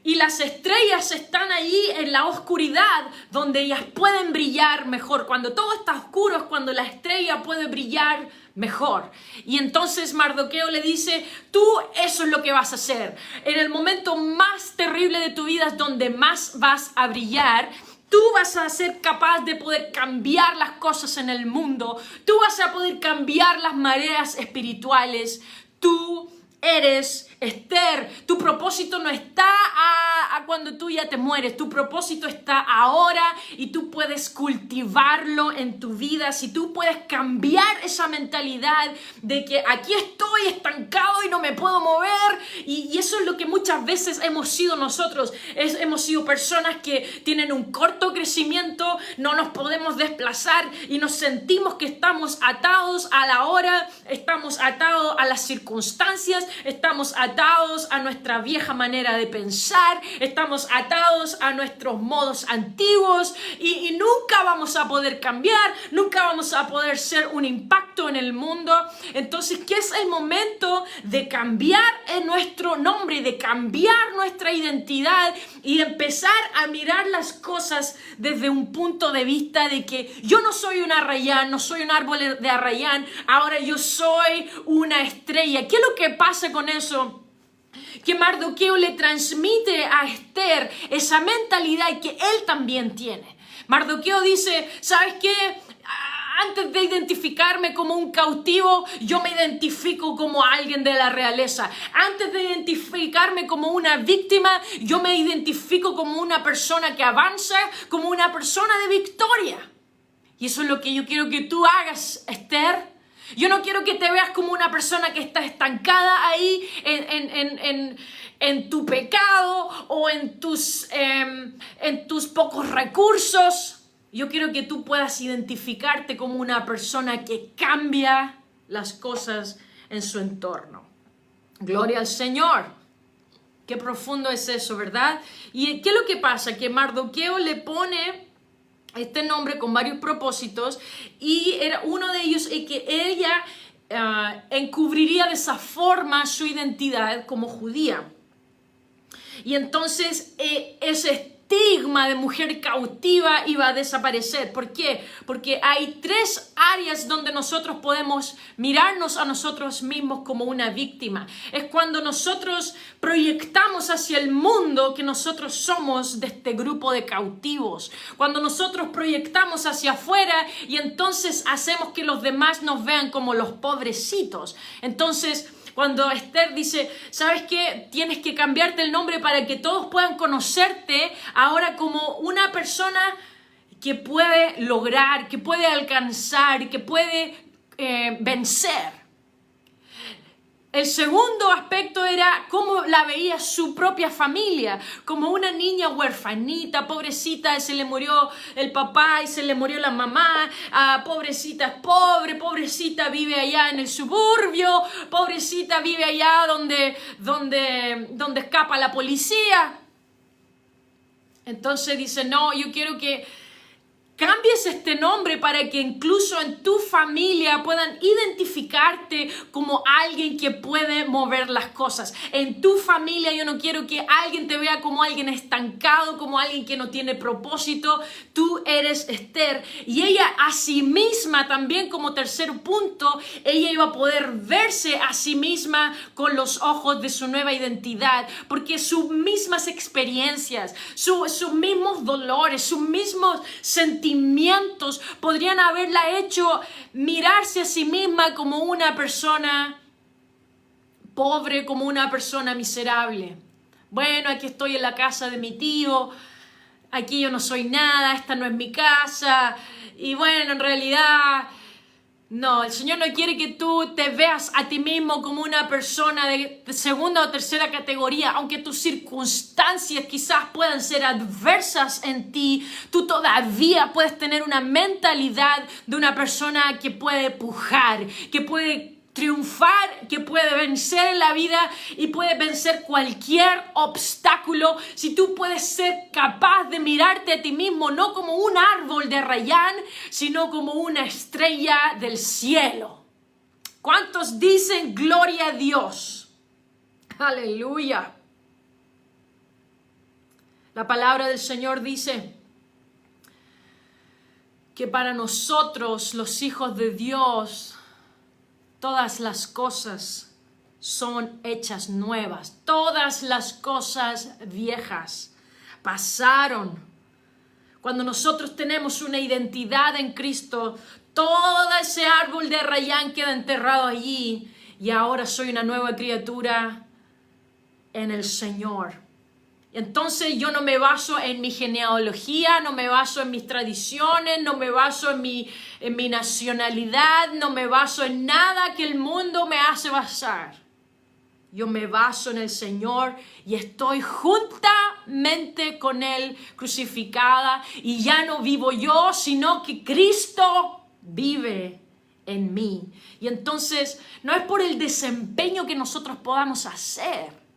Y las estrellas están ahí en la oscuridad donde ellas pueden brillar mejor. Cuando todo está oscuro es cuando la estrella puede brillar mejor. Y entonces Mardoqueo le dice, tú eso es lo que vas a hacer. En el momento más terrible de tu vida es donde más vas a brillar. Tú vas a ser capaz de poder cambiar las cosas en el mundo. Tú vas a poder cambiar las mareas espirituales. Tú eres Esther. Tu propósito no está a cuando tú ya te mueres. Tu propósito está ahora y tú puedes cultivarlo en tu vida. Si tú puedes cambiar esa mentalidad de que aquí estoy estancado y no me puedo mover. Y eso es lo que muchas veces hemos sido nosotros. Hemos sido personas que tienen un corto crecimiento, no nos podemos desplazar y nos sentimos que estamos atados a la hora, estamos atados a las circunstancias, estamos atados a nuestra vieja manera de pensar, estamos atados a nuestros modos antiguos y nunca vamos a poder cambiar, nunca vamos a poder ser un impacto en el mundo. Entonces, ¿qué es el momento de cambiar en nuestro nombre, de cambiar nuestra identidad y empezar a mirar las cosas desde un punto de vista de que yo no soy un arrayán, no soy un árbol de arrayán, ahora yo soy una estrella? ¿Qué es lo que pasa con eso? Que Mardoqueo le transmite a Esther esa mentalidad que él también tiene. Mardoqueo dice, ¿sabes qué? Antes de identificarme como un cautivo, yo me identifico como alguien de la realeza. Antes de identificarme como una víctima, yo me identifico como una persona que avanza, como una persona de victoria. Y eso es lo que yo quiero que tú hagas, Esther. Yo no quiero que te veas como una persona que está estancada ahí en tu pecado o en tus pocos recursos. Yo quiero que tú puedas identificarte como una persona que cambia las cosas en su entorno. Gloria al Señor. Qué profundo es eso, ¿verdad? ¿Y qué es lo que pasa? Que Mardoqueo le pone este nombre con varios propósitos y era uno de ellos es que ella encubriría de esa forma su identidad como judía. Y entonces ese estigma de mujer cautiva iba a desaparecer. ¿Por qué? Porque hay 3 áreas donde nosotros podemos mirarnos a nosotros mismos como una víctima. Es cuando nosotros proyectamos hacia el mundo que nosotros somos de este grupo de cautivos. Cuando nosotros proyectamos hacia afuera y entonces hacemos que los demás nos vean como los pobrecitos. Entonces, cuando Esther dice, ¿sabes qué? Tienes que cambiarte el nombre para que todos puedan conocerte ahora como una persona que puede lograr, que puede alcanzar, que puede vencer. El segundo aspecto era cómo la veía su propia familia, como una niña huerfanita, pobrecita, se le murió el papá y se le murió la mamá, pobrecita es pobre, pobrecita vive allá en el suburbio, pobrecita vive allá donde escapa la policía. Entonces dice, no, yo quiero que cambies este nombre para que incluso en tu familia puedan identificarte como alguien que puede mover las cosas. En tu familia yo no quiero que alguien te vea como alguien estancado, como alguien que no tiene propósito. Tú eres Esther. Y ella a sí misma también, como tercer punto, ella iba a poder verse a sí misma con los ojos de su nueva identidad, porque sus mismas experiencias, sus mismos dolores, sus mismos sentimientos podrían haberla hecho mirarse a sí misma como una persona pobre, como una persona miserable. Bueno, aquí estoy en la casa de mi tío, aquí yo no soy nada, esta no es mi casa, y bueno, en realidad no, el Señor no quiere que tú te veas a ti mismo como una persona de segunda o tercera categoría, aunque tus circunstancias quizás puedan ser adversas en ti, tú todavía puedes tener una mentalidad de una persona que puede pujar, que puede triunfar, que puede vencer en la vida y puede vencer cualquier obstáculo. Si tú puedes ser capaz de mirarte a ti mismo no como un árbol de Rayán, sino como una estrella del cielo. ¿Cuántos dicen gloria a Dios? Aleluya. La palabra del Señor dice que para nosotros, los hijos de Dios, todas las cosas son hechas nuevas. Todas las cosas viejas pasaron. Cuando nosotros tenemos una identidad en Cristo, todo ese árbol de Rayán queda enterrado allí y ahora soy una nueva criatura en el Señor. Entonces yo no me baso en mi genealogía, no me baso en mis tradiciones, no me baso en mi nacionalidad, no me baso en nada que el mundo me hace basar. Yo me baso en el Señor y estoy juntamente con Él crucificada y ya no vivo yo, sino que Cristo vive en mí. Y entonces no es por el desempeño que nosotros podamos hacer.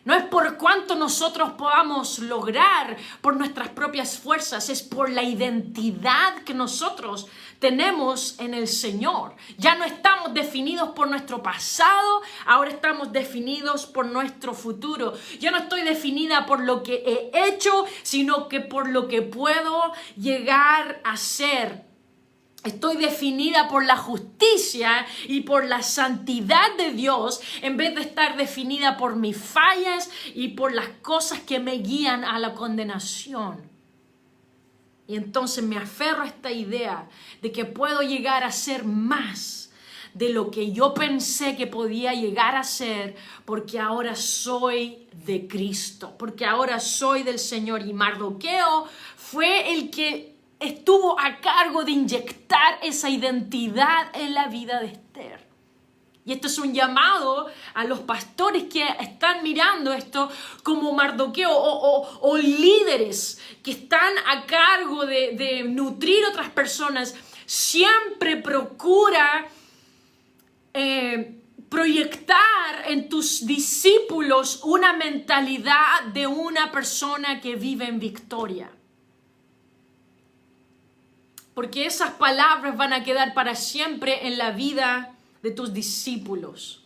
No es por cuánto nosotros podamos lograr por nuestras propias fuerzas, es por la identidad que nosotros tenemos en el Señor. Ya no estamos definidos por nuestro pasado, ahora estamos definidos por nuestro futuro. Yo no estoy definida por lo que he hecho, sino que por lo que puedo llegar a ser. Estoy definida por la justicia y por la santidad de Dios en vez de estar definida por mis fallas y por las cosas que me guían a la condenación. Y entonces me aferro a esta idea de que puedo llegar a ser más de lo que yo pensé que podía llegar a ser porque ahora soy de Cristo, porque ahora soy del Señor. Y Mardoqueo fue el que estuvo a cargo de inyectar esa identidad en la vida de Esther. Y esto es un llamado a los pastores que están mirando esto como Mardoqueo o líderes que están a cargo de nutrir otras personas. Siempre procura proyectar en tus discípulos una mentalidad de una persona que vive en victoria. Porque esas palabras van a quedar para siempre en la vida de tus discípulos.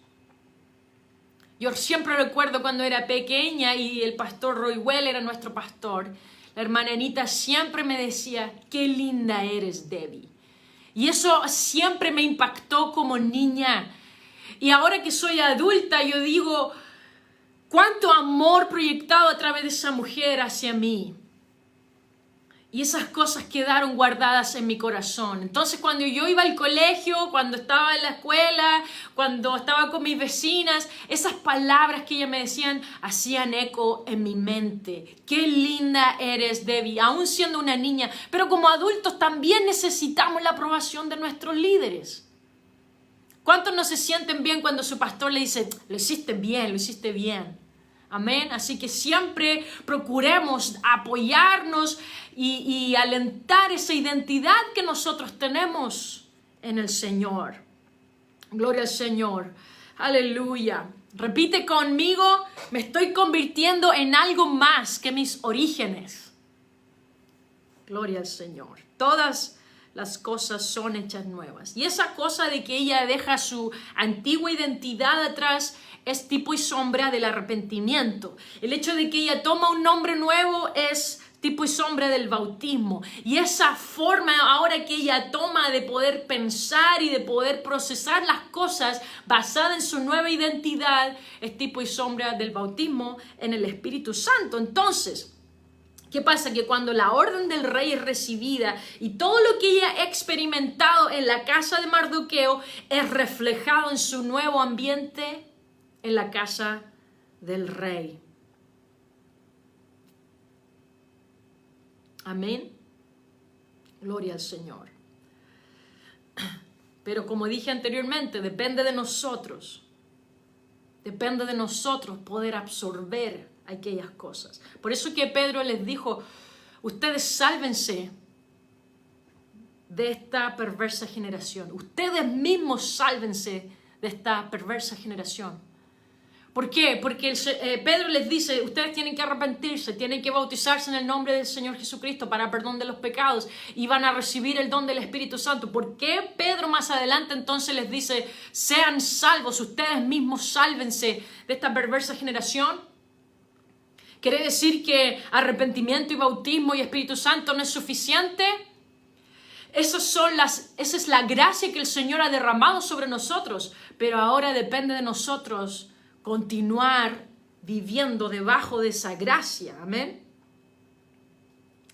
Yo siempre recuerdo cuando era pequeña y el pastor Roy Well era nuestro pastor. La hermana Anita siempre me decía, qué linda eres, Debbie. Y eso siempre me impactó como niña. Y ahora que soy adulta, yo digo, cuánto amor proyectado a través de esa mujer hacia mí. Y esas cosas quedaron guardadas en mi corazón. Entonces cuando yo iba al colegio, cuando estaba en la escuela, cuando estaba con mis vecinas, esas palabras que ellas me decían hacían eco en mi mente. Qué linda eres, Debbie, aún siendo una niña. Pero como adultos también necesitamos la aprobación de nuestros líderes. ¿Cuántos no se sienten bien cuando su pastor le dice, lo hiciste bien, lo hiciste bien? Amén. Así que siempre procuremos apoyarnos y alentar esa identidad que nosotros tenemos en el Señor. Gloria al Señor. Aleluya. Repite conmigo, me estoy convirtiendo en algo más que mis orígenes. Gloria al Señor. Todas las cosas son hechas nuevas. Y esa cosa de que ella deja su antigua identidad atrás es tipo y sombra del arrepentimiento. El hecho de que ella toma un nombre nuevo es tipo y sombra del bautismo. Y esa forma ahora que ella toma de poder pensar y de poder procesar las cosas basada en su nueva identidad es tipo y sombra del bautismo en el Espíritu Santo. Entonces, ¿qué pasa? Que cuando la orden del rey es recibida y todo lo que ella ha experimentado en la casa de Mardoqueo es reflejado en su nuevo ambiente en la casa del rey. Amén. Gloria al Señor. Pero como dije anteriormente, depende de nosotros. Depende de nosotros poder absorber aquellas cosas. Por eso que Pedro les dijo, ustedes sálvense de esta perversa generación. Ustedes mismos sálvense de esta perversa generación. ¿Por qué? Porque Pedro les dice, ustedes tienen que arrepentirse, tienen que bautizarse en el nombre del Señor Jesucristo para perdón de los pecados y van a recibir el don del Espíritu Santo. ¿Por qué Pedro más adelante entonces les dice, sean salvos, ustedes mismos sálvense de esta perversa generación? ¿Quiere decir que arrepentimiento y bautismo y Espíritu Santo no es suficiente? Esa es la gracia que el Señor ha derramado sobre nosotros, pero ahora depende de nosotros continuar viviendo debajo de esa gracia. Amén.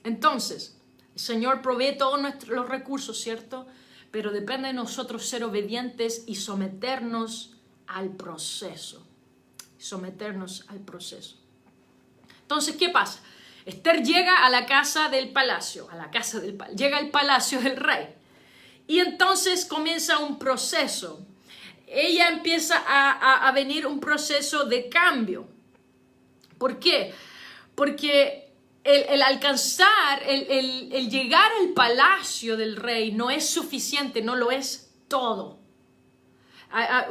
Entonces, el Señor provee todos los recursos, ¿cierto? Pero depende de nosotros ser obedientes y someternos al proceso. Someternos al proceso. Entonces, ¿qué pasa? Esther llega a la casa del palacio, llega al palacio del rey. Y entonces comienza un proceso. Ella empieza a venir un proceso de cambio. ¿Por qué? Porque el alcanzar, el llegar al palacio del rey no es suficiente, no lo es todo.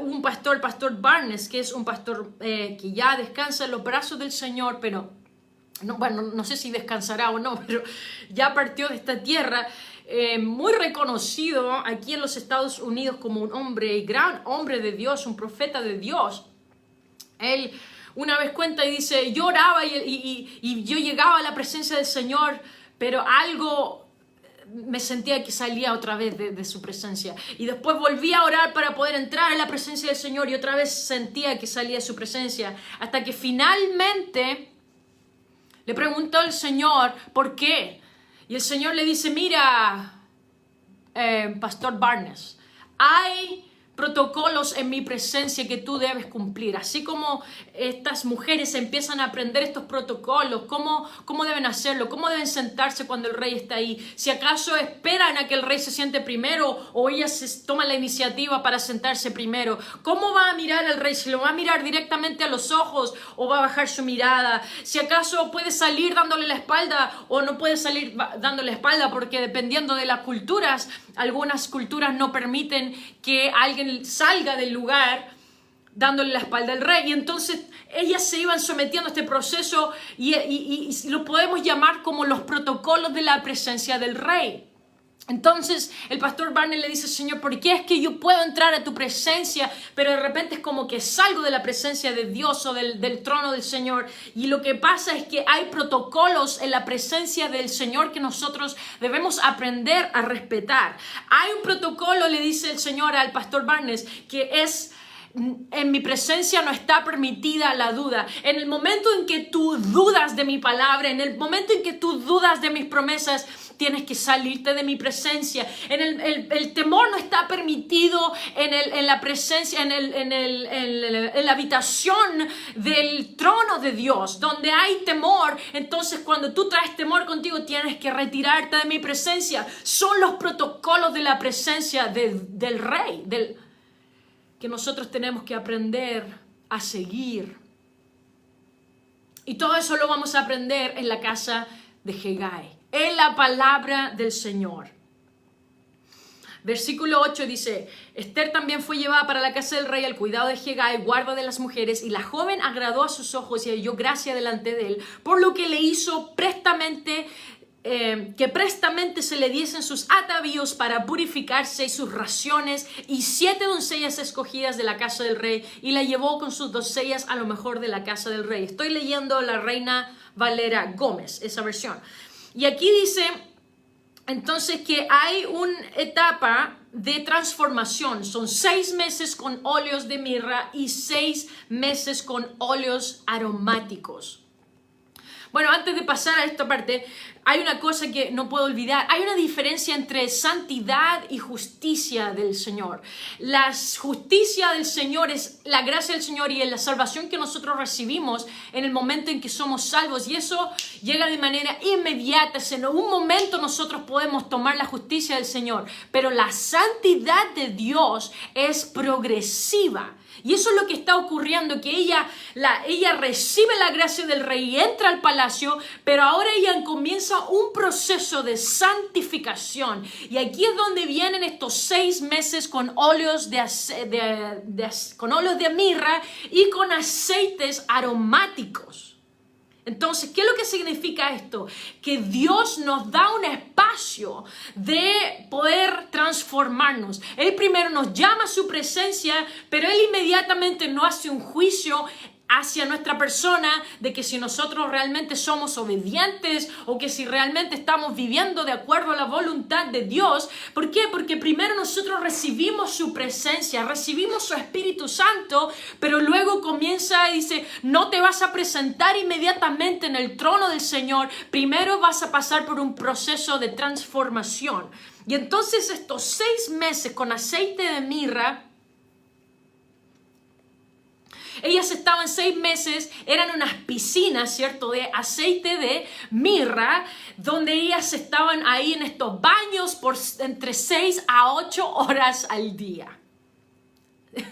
Un pastor, el pastor Barnes, que es un pastor que ya descansa en los brazos del Señor, pero no sé si descansará o no, pero ya partió de esta tierra, muy reconocido aquí en los Estados Unidos como un hombre, gran hombre de Dios, un profeta de Dios. Él una vez cuenta y dice, yo oraba y yo llegaba a la presencia del Señor, pero algo me sentía que salía otra vez de su presencia. Y después volví a orar para poder entrar en la presencia del Señor y otra vez sentía que salía de su presencia. Hasta que finalmente le preguntó al Señor, ¿por qué? Y el Señor le dice, mira, Pastor Barnes, hay protocolos en mi presencia que tú debes cumplir. Así como estas mujeres empiezan a aprender estos protocolos, cómo deben hacerlo, cómo deben sentarse cuando el rey está ahí. Si acaso esperan a que el rey se siente primero o ellas toman la iniciativa para sentarse primero. ¿Cómo va a mirar al rey? Si lo va a mirar directamente a los ojos o va a bajar su mirada. Si acaso puede salir dándole la espalda o no puede salir dándole la espalda, porque dependiendo de las culturas, algunas culturas no permiten que alguien salga del lugar dándole la espalda al rey. Y entonces ellas se iban sometiendo a este proceso y lo podemos llamar como los protocolos de la presencia del rey. Entonces el pastor Barney le dice, Señor, ¿por qué es que yo puedo entrar a tu presencia, pero de repente es como que salgo de la presencia de Dios o del trono del Señor? Y lo que pasa es que hay protocolos en la presencia del Señor que nosotros debemos aprender a respetar. Hay un protocolo, le dice el Señor al pastor Barnes, que es: en mi presencia no está permitida la duda. En el momento en que tú dudas de mi palabra, en el momento en que tú dudas de mis promesas, tienes que salirte de mi presencia. El temor no está permitido en la presencia, en la habitación del trono de Dios. Donde hay temor, entonces cuando tú traes temor contigo, tienes que retirarte de mi presencia. Son los protocolos de la presencia del rey, que nosotros tenemos que aprender a seguir. Y todo eso lo vamos a aprender en la casa de Hegai, en la palabra del Señor. Versículo 8 dice: Esther también fue llevada para la casa del rey al cuidado de Hegai, guarda de las mujeres, y la joven agradó a sus ojos y halló gracia delante de él, por lo que le hizo que prestamente se le diesen sus atavíos para purificarse y sus raciones, y 7 doncellas escogidas de la casa del rey, y la llevó con sus doncellas a lo mejor de la casa del rey. Estoy leyendo la Reina Valera Gómez, esa versión. Y aquí dice entonces que hay una etapa de transformación. Son 6 meses con óleos de mirra y 6 meses con óleos aromáticos. Bueno, antes de pasar a esta parte, hay una cosa que no puedo olvidar. Hay una diferencia entre santidad y justicia del Señor. La justicia del Señor es la gracia del Señor y es la salvación que nosotros recibimos en el momento en que somos salvos. Y eso llega de manera inmediata. En un momento nosotros podemos tomar la justicia del Señor. Pero la santidad de Dios es progresiva. Y eso es lo que está ocurriendo, que ella recibe la gracia del rey y entra al palacio, pero ahora ella comienza un proceso de santificación. Y aquí es donde vienen estos 6 meses con óleos con óleos de mirra y con aceites aromáticos. Entonces, ¿qué es lo que significa esto? Que Dios nos da un espacio de poder transformarnos. Él primero nos llama a su presencia, pero Él inmediatamente no hace un juicio hacia nuestra persona, de que si nosotros realmente somos obedientes o que si realmente estamos viviendo de acuerdo a la voluntad de Dios. ¿Por qué? Porque primero nosotros recibimos su presencia, recibimos su Espíritu Santo, pero luego comienza y dice, no te vas a presentar inmediatamente en el trono del Señor, primero vas a pasar por un proceso de transformación. Y entonces estos 6 meses con aceite de mirra, ellas estaban 6 meses, eran unas piscinas, ¿cierto?, de aceite de mirra, donde ellas estaban ahí en estos baños por entre 6 a 8 horas al día.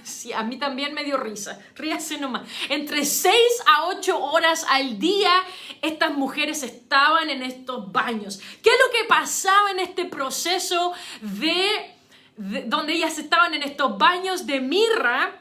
Sí, a mí también me dio risa, ríase nomás. Entre 6 a 8 horas al día, estas mujeres estaban en estos baños. ¿Qué es lo que pasaba en este proceso donde ellas estaban en estos baños de mirra?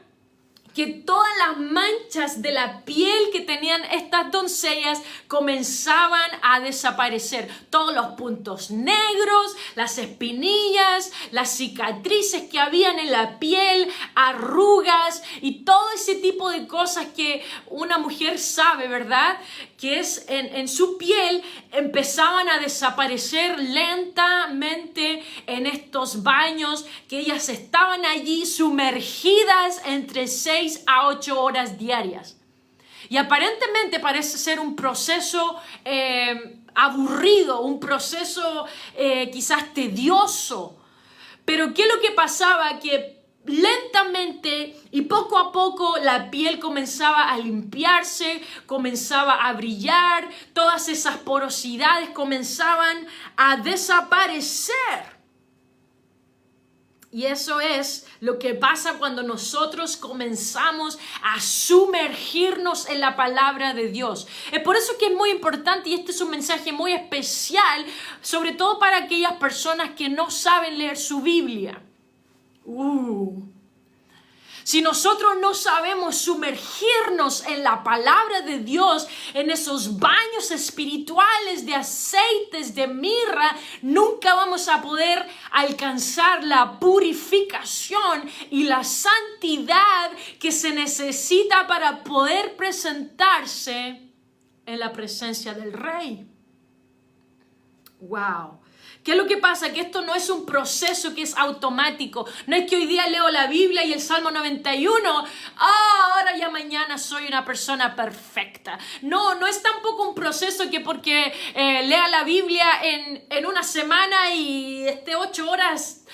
Que todas las manchas de la piel que tenían estas doncellas comenzaban a desaparecer. Todos los puntos negros, las espinillas, las cicatrices que habían en la piel, arrugas y todo ese tipo de cosas que una mujer sabe, ¿verdad? Que es en su piel, empezaban a desaparecer lentamente en estos baños, que ellas estaban allí sumergidas entre 6 a 8 horas diarias. Y aparentemente parece ser un proceso aburrido, un proceso quizás tedioso. Pero ¿qué es lo que pasaba? Que lentamente y poco a poco la piel comenzaba a limpiarse, comenzaba a brillar, todas esas porosidades comenzaban a desaparecer. Y eso es lo que pasa cuando nosotros comenzamos a sumergirnos en la palabra de Dios. Es por eso que es muy importante, y este es un mensaje muy especial, sobre todo para aquellas personas que no saben leer su Biblia. Si nosotros no sabemos sumergirnos en la palabra de Dios, en esos baños espirituales de aceites de mirra, nunca vamos a poder alcanzar la purificación y la santidad que se necesita para poder presentarse en la presencia del Rey. ¡Wow! ¿Qué es lo que pasa? Que esto no es un proceso que es automático. No es que hoy día leo la Biblia y el Salmo 91, ahora ya mañana soy una persona perfecta. No es tampoco un proceso que porque lea la Biblia en una semana y esté 8 horas,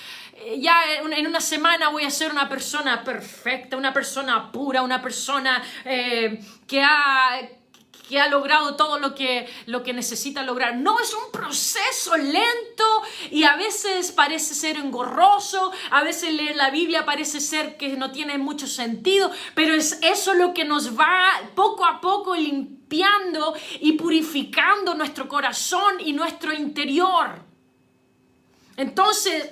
ya en una semana voy a ser una persona perfecta, una persona pura, una persona que ha logrado todo lo que necesita lograr. No, es un proceso lento y a veces parece ser engorroso, a veces leer la Biblia parece ser que no tiene mucho sentido, pero es eso lo que nos va poco a poco limpiando y purificando nuestro corazón y nuestro interior. Entonces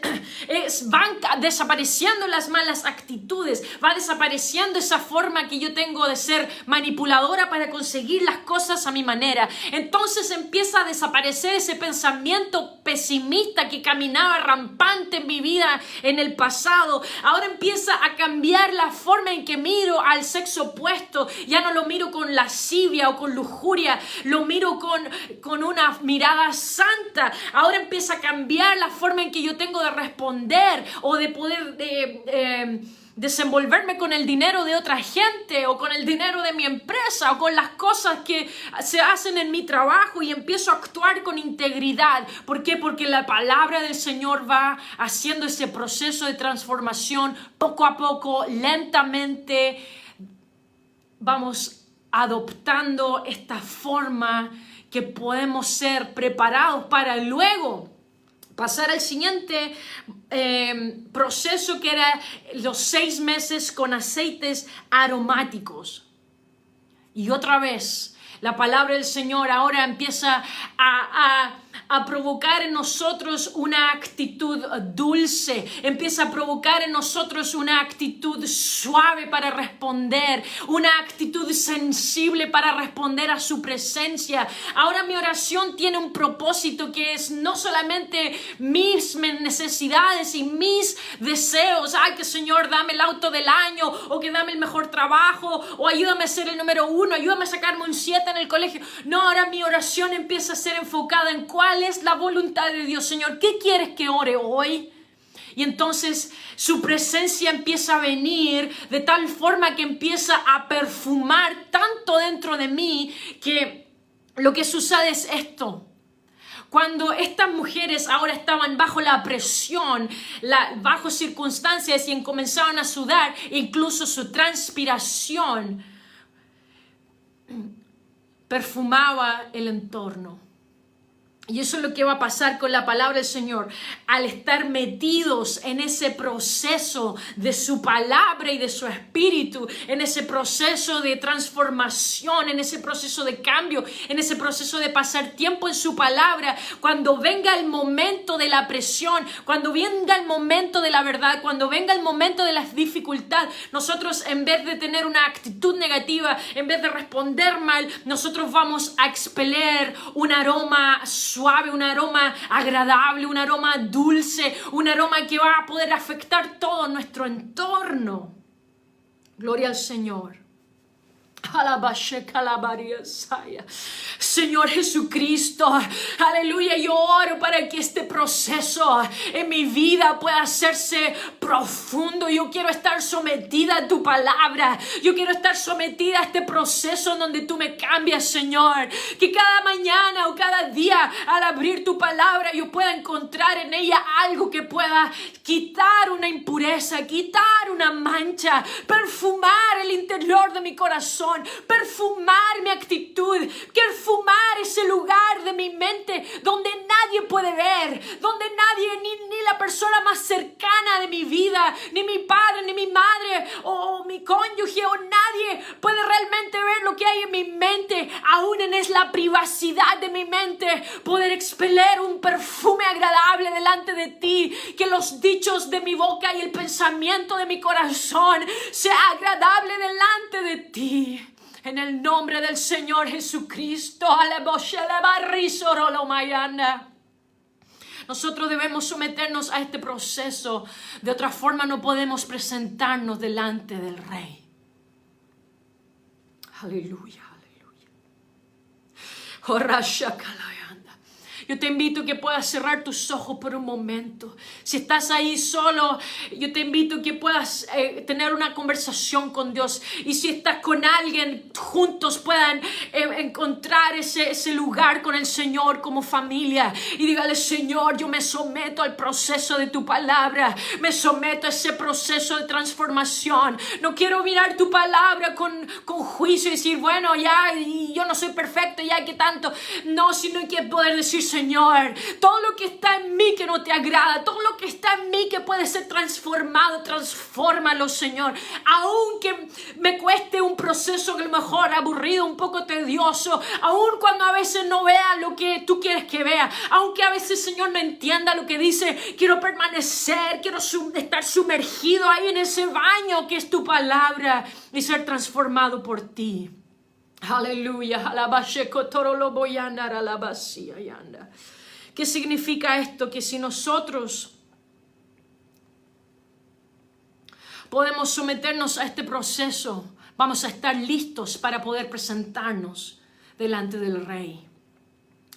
van desapareciendo las malas actitudes, va desapareciendo esa forma que yo tengo de ser manipuladora para conseguir las cosas a mi manera. Entonces empieza a desaparecer ese pensamiento pesimista que caminaba rampante en mi vida en el pasado. Ahora empieza a cambiar la forma en que miro al sexo opuesto. Ya no lo miro con lascivia o con lujuria, lo miro con una mirada santa. Ahora empieza a cambiar la forma en que yo tengo de responder o de poder desenvolverme con el dinero de otra gente o con el dinero de mi empresa o con las cosas que se hacen en mi trabajo, y empiezo a actuar con integridad. ¿Por qué? Porque la palabra del Señor va haciendo ese proceso de transformación poco a poco, lentamente. Vamos adoptando esta forma que podemos ser preparados para luego pasar al siguiente proceso, que era los 6 meses con aceites aromáticos. Y otra vez, la palabra del Señor ahora empieza a a provocar en nosotros una actitud dulce, empieza a provocar en nosotros una actitud suave para responder, una actitud sensible para responder a su presencia. Ahora mi oración tiene un propósito que es no solamente mis necesidades y mis deseos, ay que Señor dame el auto del año, o que dame el mejor trabajo, o ayúdame a ser el número 1, ayúdame a sacarme un 7 en el colegio. No, ahora mi oración empieza a ser enfocada en cuál es la voluntad de Dios. Señor, ¿qué quieres que ore hoy? Y entonces su presencia empieza a venir de tal forma que empieza a perfumar tanto dentro de mí que lo que sucede es esto. Cuando estas mujeres ahora estaban bajo la presión, bajo circunstancias y comenzaban a sudar, incluso su transpiración perfumaba el entorno. Y eso es lo que va a pasar con la palabra del Señor. Al estar metidos en ese proceso de su palabra y de su espíritu, en ese proceso de transformación, en ese proceso de cambio, en ese proceso de pasar tiempo en su palabra, cuando venga el momento de la presión, cuando venga el momento de la verdad, cuando venga el momento de la dificultad, nosotros en vez de tener una actitud negativa, en vez de responder mal, nosotros vamos a expeler un aroma suave, un aroma agradable, un aroma dulce, un aroma que va a poder afectar todo nuestro entorno. Gloria al Señor. Señor Jesucristo, aleluya, yo oro para que este proceso en mi vida pueda hacerse profundo. Yo quiero estar sometida a tu palabra, yo quiero estar sometida a este proceso en donde tú me cambias, Señor, que cada mañana o cada día al abrir tu palabra yo pueda encontrar en ella algo que pueda quitar una impureza, quitar una mancha, perfumar el interior de mi corazón, perfumar mi actitud, perfumar ese lugar de mi mente donde nadie puede ver, donde nadie, ni la persona más cercana de mi vida, ni mi padre, ni mi madre, o mi cónyuge, o nadie puede realmente ver lo que hay en mi mente, aún en la privacidad de mi mente, poder expeler un perfume agradable delante de ti, que los dichos de mi boca y el pensamiento de mi corazón sea agradable delante de ti. En el nombre del Señor Jesucristo. Nosotros debemos someternos a este proceso. De otra forma no podemos presentarnos delante del Rey. Aleluya, aleluya. Yo te invito a que puedas cerrar tus ojos por un momento. Si estás ahí solo, yo te invito a que puedas tener una conversación con Dios. Y si estás con alguien, juntos puedan encontrar ese lugar con el Señor como familia. Y dígale, Señor, yo me someto al proceso de tu palabra. Me someto a ese proceso de transformación. No quiero mirar tu palabra con juicio y decir, bueno, ya, y yo no soy perfecto, ya, ¿qué tanto? No, sino que poder decir, Señor, todo lo que está en mí que no te agrada, todo lo que está en mí que puede ser transformado, transfórmalo, Señor. Aunque me cueste un proceso que a lo mejor aburrido, un poco tedioso, aun cuando a veces no vea lo que tú quieres que vea, aunque a veces, Señor, no entienda lo que dice, quiero permanecer, quiero estar sumergido ahí en ese baño que es tu palabra y ser transformado por ti. Aleluya. ¿Qué significa esto? Que si nosotros podemos someternos a este proceso, vamos a estar listos para poder presentarnos delante del Rey.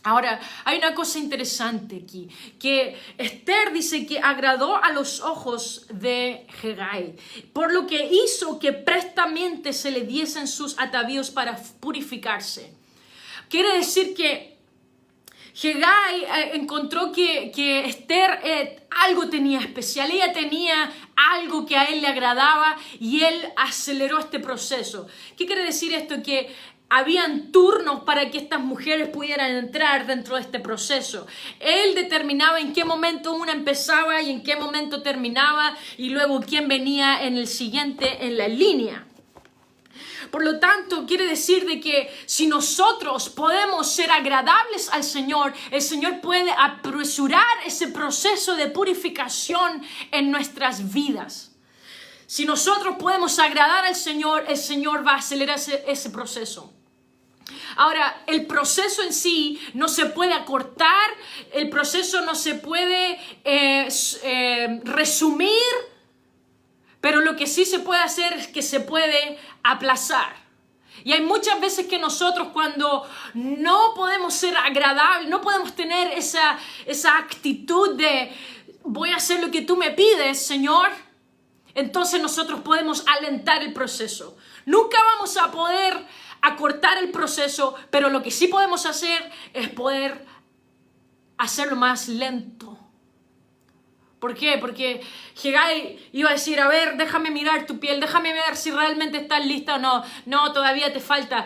Ahora, hay una cosa interesante aquí, que Esther dice que agradó a los ojos de Hegai, por lo que hizo que prestamente se le diesen sus atavíos para purificarse. Quiere decir que Hegai encontró que Esther algo tenía especial, ella tenía algo que a él le agradaba y él aceleró este proceso. ¿Qué quiere decir esto? Que habían turnos para que estas mujeres pudieran entrar dentro de este proceso. Él determinaba en qué momento una empezaba y en qué momento terminaba y luego quién venía en el siguiente en la línea. Por lo tanto, quiere decir de que si nosotros podemos ser agradables al Señor, el Señor puede apresurar ese proceso de purificación en nuestras vidas. Si nosotros podemos agradar al Señor, el Señor va a acelerar ese proceso. Ahora, el proceso en sí no se puede acortar, el proceso no se puede resumir, pero lo que sí se puede hacer es que se puede aplazar. Y hay muchas veces que nosotros cuando no podemos ser agradables, no podemos tener esa actitud de voy a hacer lo que tú me pides, Señor, entonces nosotros podemos alentar el proceso. Nunca vamos a poder acortar el proceso, pero lo que sí podemos hacer es poder hacerlo más lento. ¿Por qué? Porque Hegai iba a decir, a ver, déjame mirar tu piel, déjame ver si realmente estás lista o no. No, todavía te falta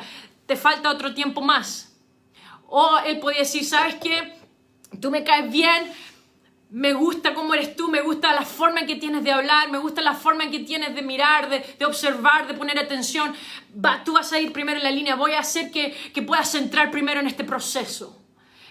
otro tiempo más. O él podía decir, ¿sabes qué? Tú me caes bien, me gusta cómo eres tú, me gusta la forma en que tienes de hablar, me gusta la forma en que tienes de mirar, de observar, de poner atención. Tú vas a ir primero en la línea, voy a hacer que puedas entrar primero en este proceso.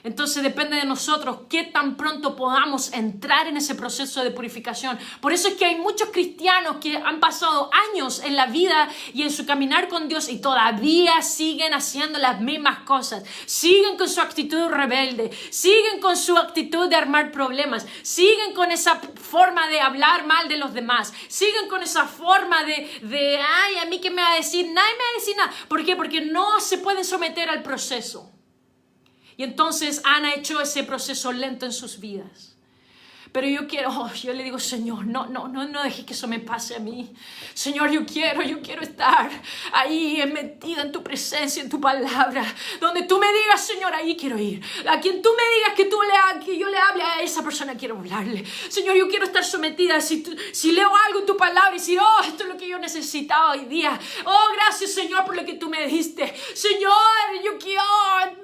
Entonces depende de nosotros qué tan pronto podamos entrar en ese proceso de purificación. Por eso es que hay muchos cristianos que han pasado años en la vida y en su caminar con Dios y todavía siguen haciendo las mismas cosas. Siguen con su actitud rebelde, siguen con su actitud de armar problemas, siguen con esa forma de hablar mal de los demás, siguen con esa forma de ay, a mí qué me va a decir, nadie me va a decir nada. ¿Por qué? Porque no se pueden someter al proceso. Y entonces han hecho ese proceso lento en sus vidas. Pero yo le digo, Señor, no dejes que eso me pase a mí. Señor, yo quiero estar ahí metida en tu presencia, en tu palabra. Donde tú me digas, Señor, ahí quiero ir. A quien tú me digas que yo le hable, a esa persona quiero hablarle. Señor, yo quiero estar sometida. Si leo algo en tu palabra y decir, esto es lo que yo necesitaba hoy día. Gracias, Señor, por lo que tú me diste. Señor,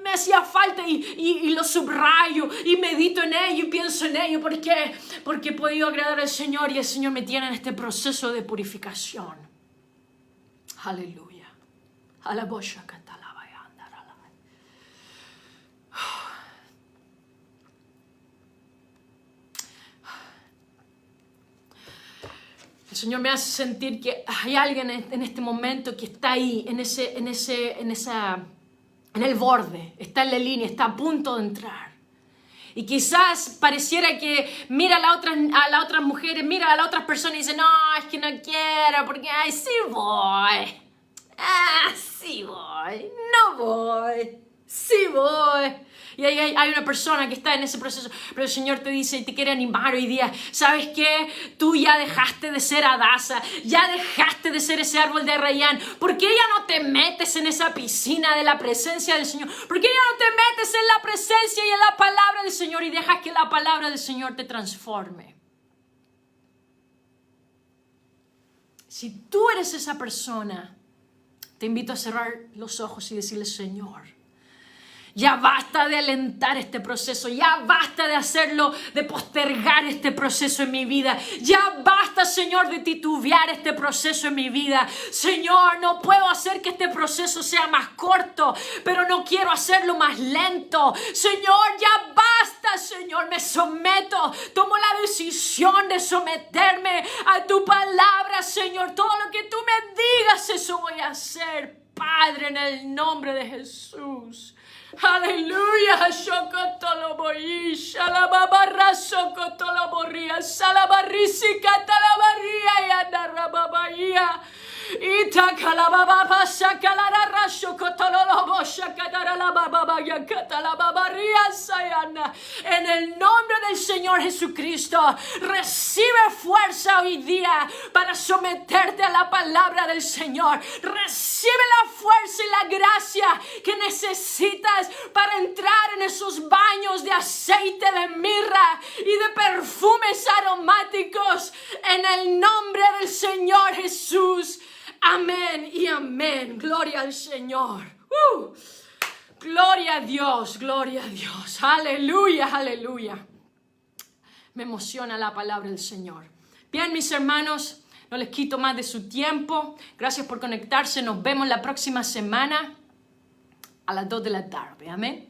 me hacía falta y lo subrayo y medito en ello y pienso en ello. ¿Por qué? Porque he podido agradar al Señor y el Señor me tiene en este proceso de purificación. Aleluya. El Señor me hace sentir que hay alguien en este momento que está ahí, en el borde, está en la línea, está a punto de entrar. Y quizás pareciera que mira a las otras mujeres, mira a las otras personas y dice, no, es que no quiero, porque, ay, sí voy. Sí voy. No voy. Sí voy. Y ahí hay una persona que está en ese proceso, pero el Señor te dice y te quiere animar hoy día. ¿Sabes qué? Tú ya dejaste de ser Adasa, ya dejaste de ser ese árbol de Rayán. ¿Por qué ya no te metes en esa piscina de la presencia del Señor? ¿Por qué ya no te metes en la presencia y en la palabra del Señor y dejas que la palabra del Señor te transforme? Si tú eres esa persona, te invito a cerrar los ojos y decirle, Señor, ya basta de alentar este proceso, ya basta de hacerlo, de postergar este proceso en mi vida. Ya basta, Señor, de titubear este proceso en mi vida. Señor, no puedo hacer que este proceso sea más corto, pero no quiero hacerlo más lento. Señor, ya basta, Señor, me someto. Tomo la decisión de someterme a tu palabra, Señor. Todo lo que tú me digas, eso voy a hacer, Padre, en el nombre de Jesús. Aleluya, shokotoloboyi, shalababarra sokotoloboria, salabarrisi catalabaria y andarababaya. Ita calababa sacalarara shokotolobo shakatarababaya catalababaria sayana. En el nombre del Señor Jesucristo, recibe fuerza hoy día para someterte a la palabra del Señor. Recibe la fuerza y la gracia que necesitas para entrar en esos baños de aceite de mirra y de perfumes aromáticos en el nombre del Señor Jesús. Amén y amén. Gloria al Señor. Gloria a Dios, gloria a Dios. Aleluya, aleluya. Me emociona la palabra del Señor. Bien, mis hermanos, No les quito más de su tiempo. Gracias por conectarse. Nos vemos la próxima semana a las 2 de la tarde. Amén.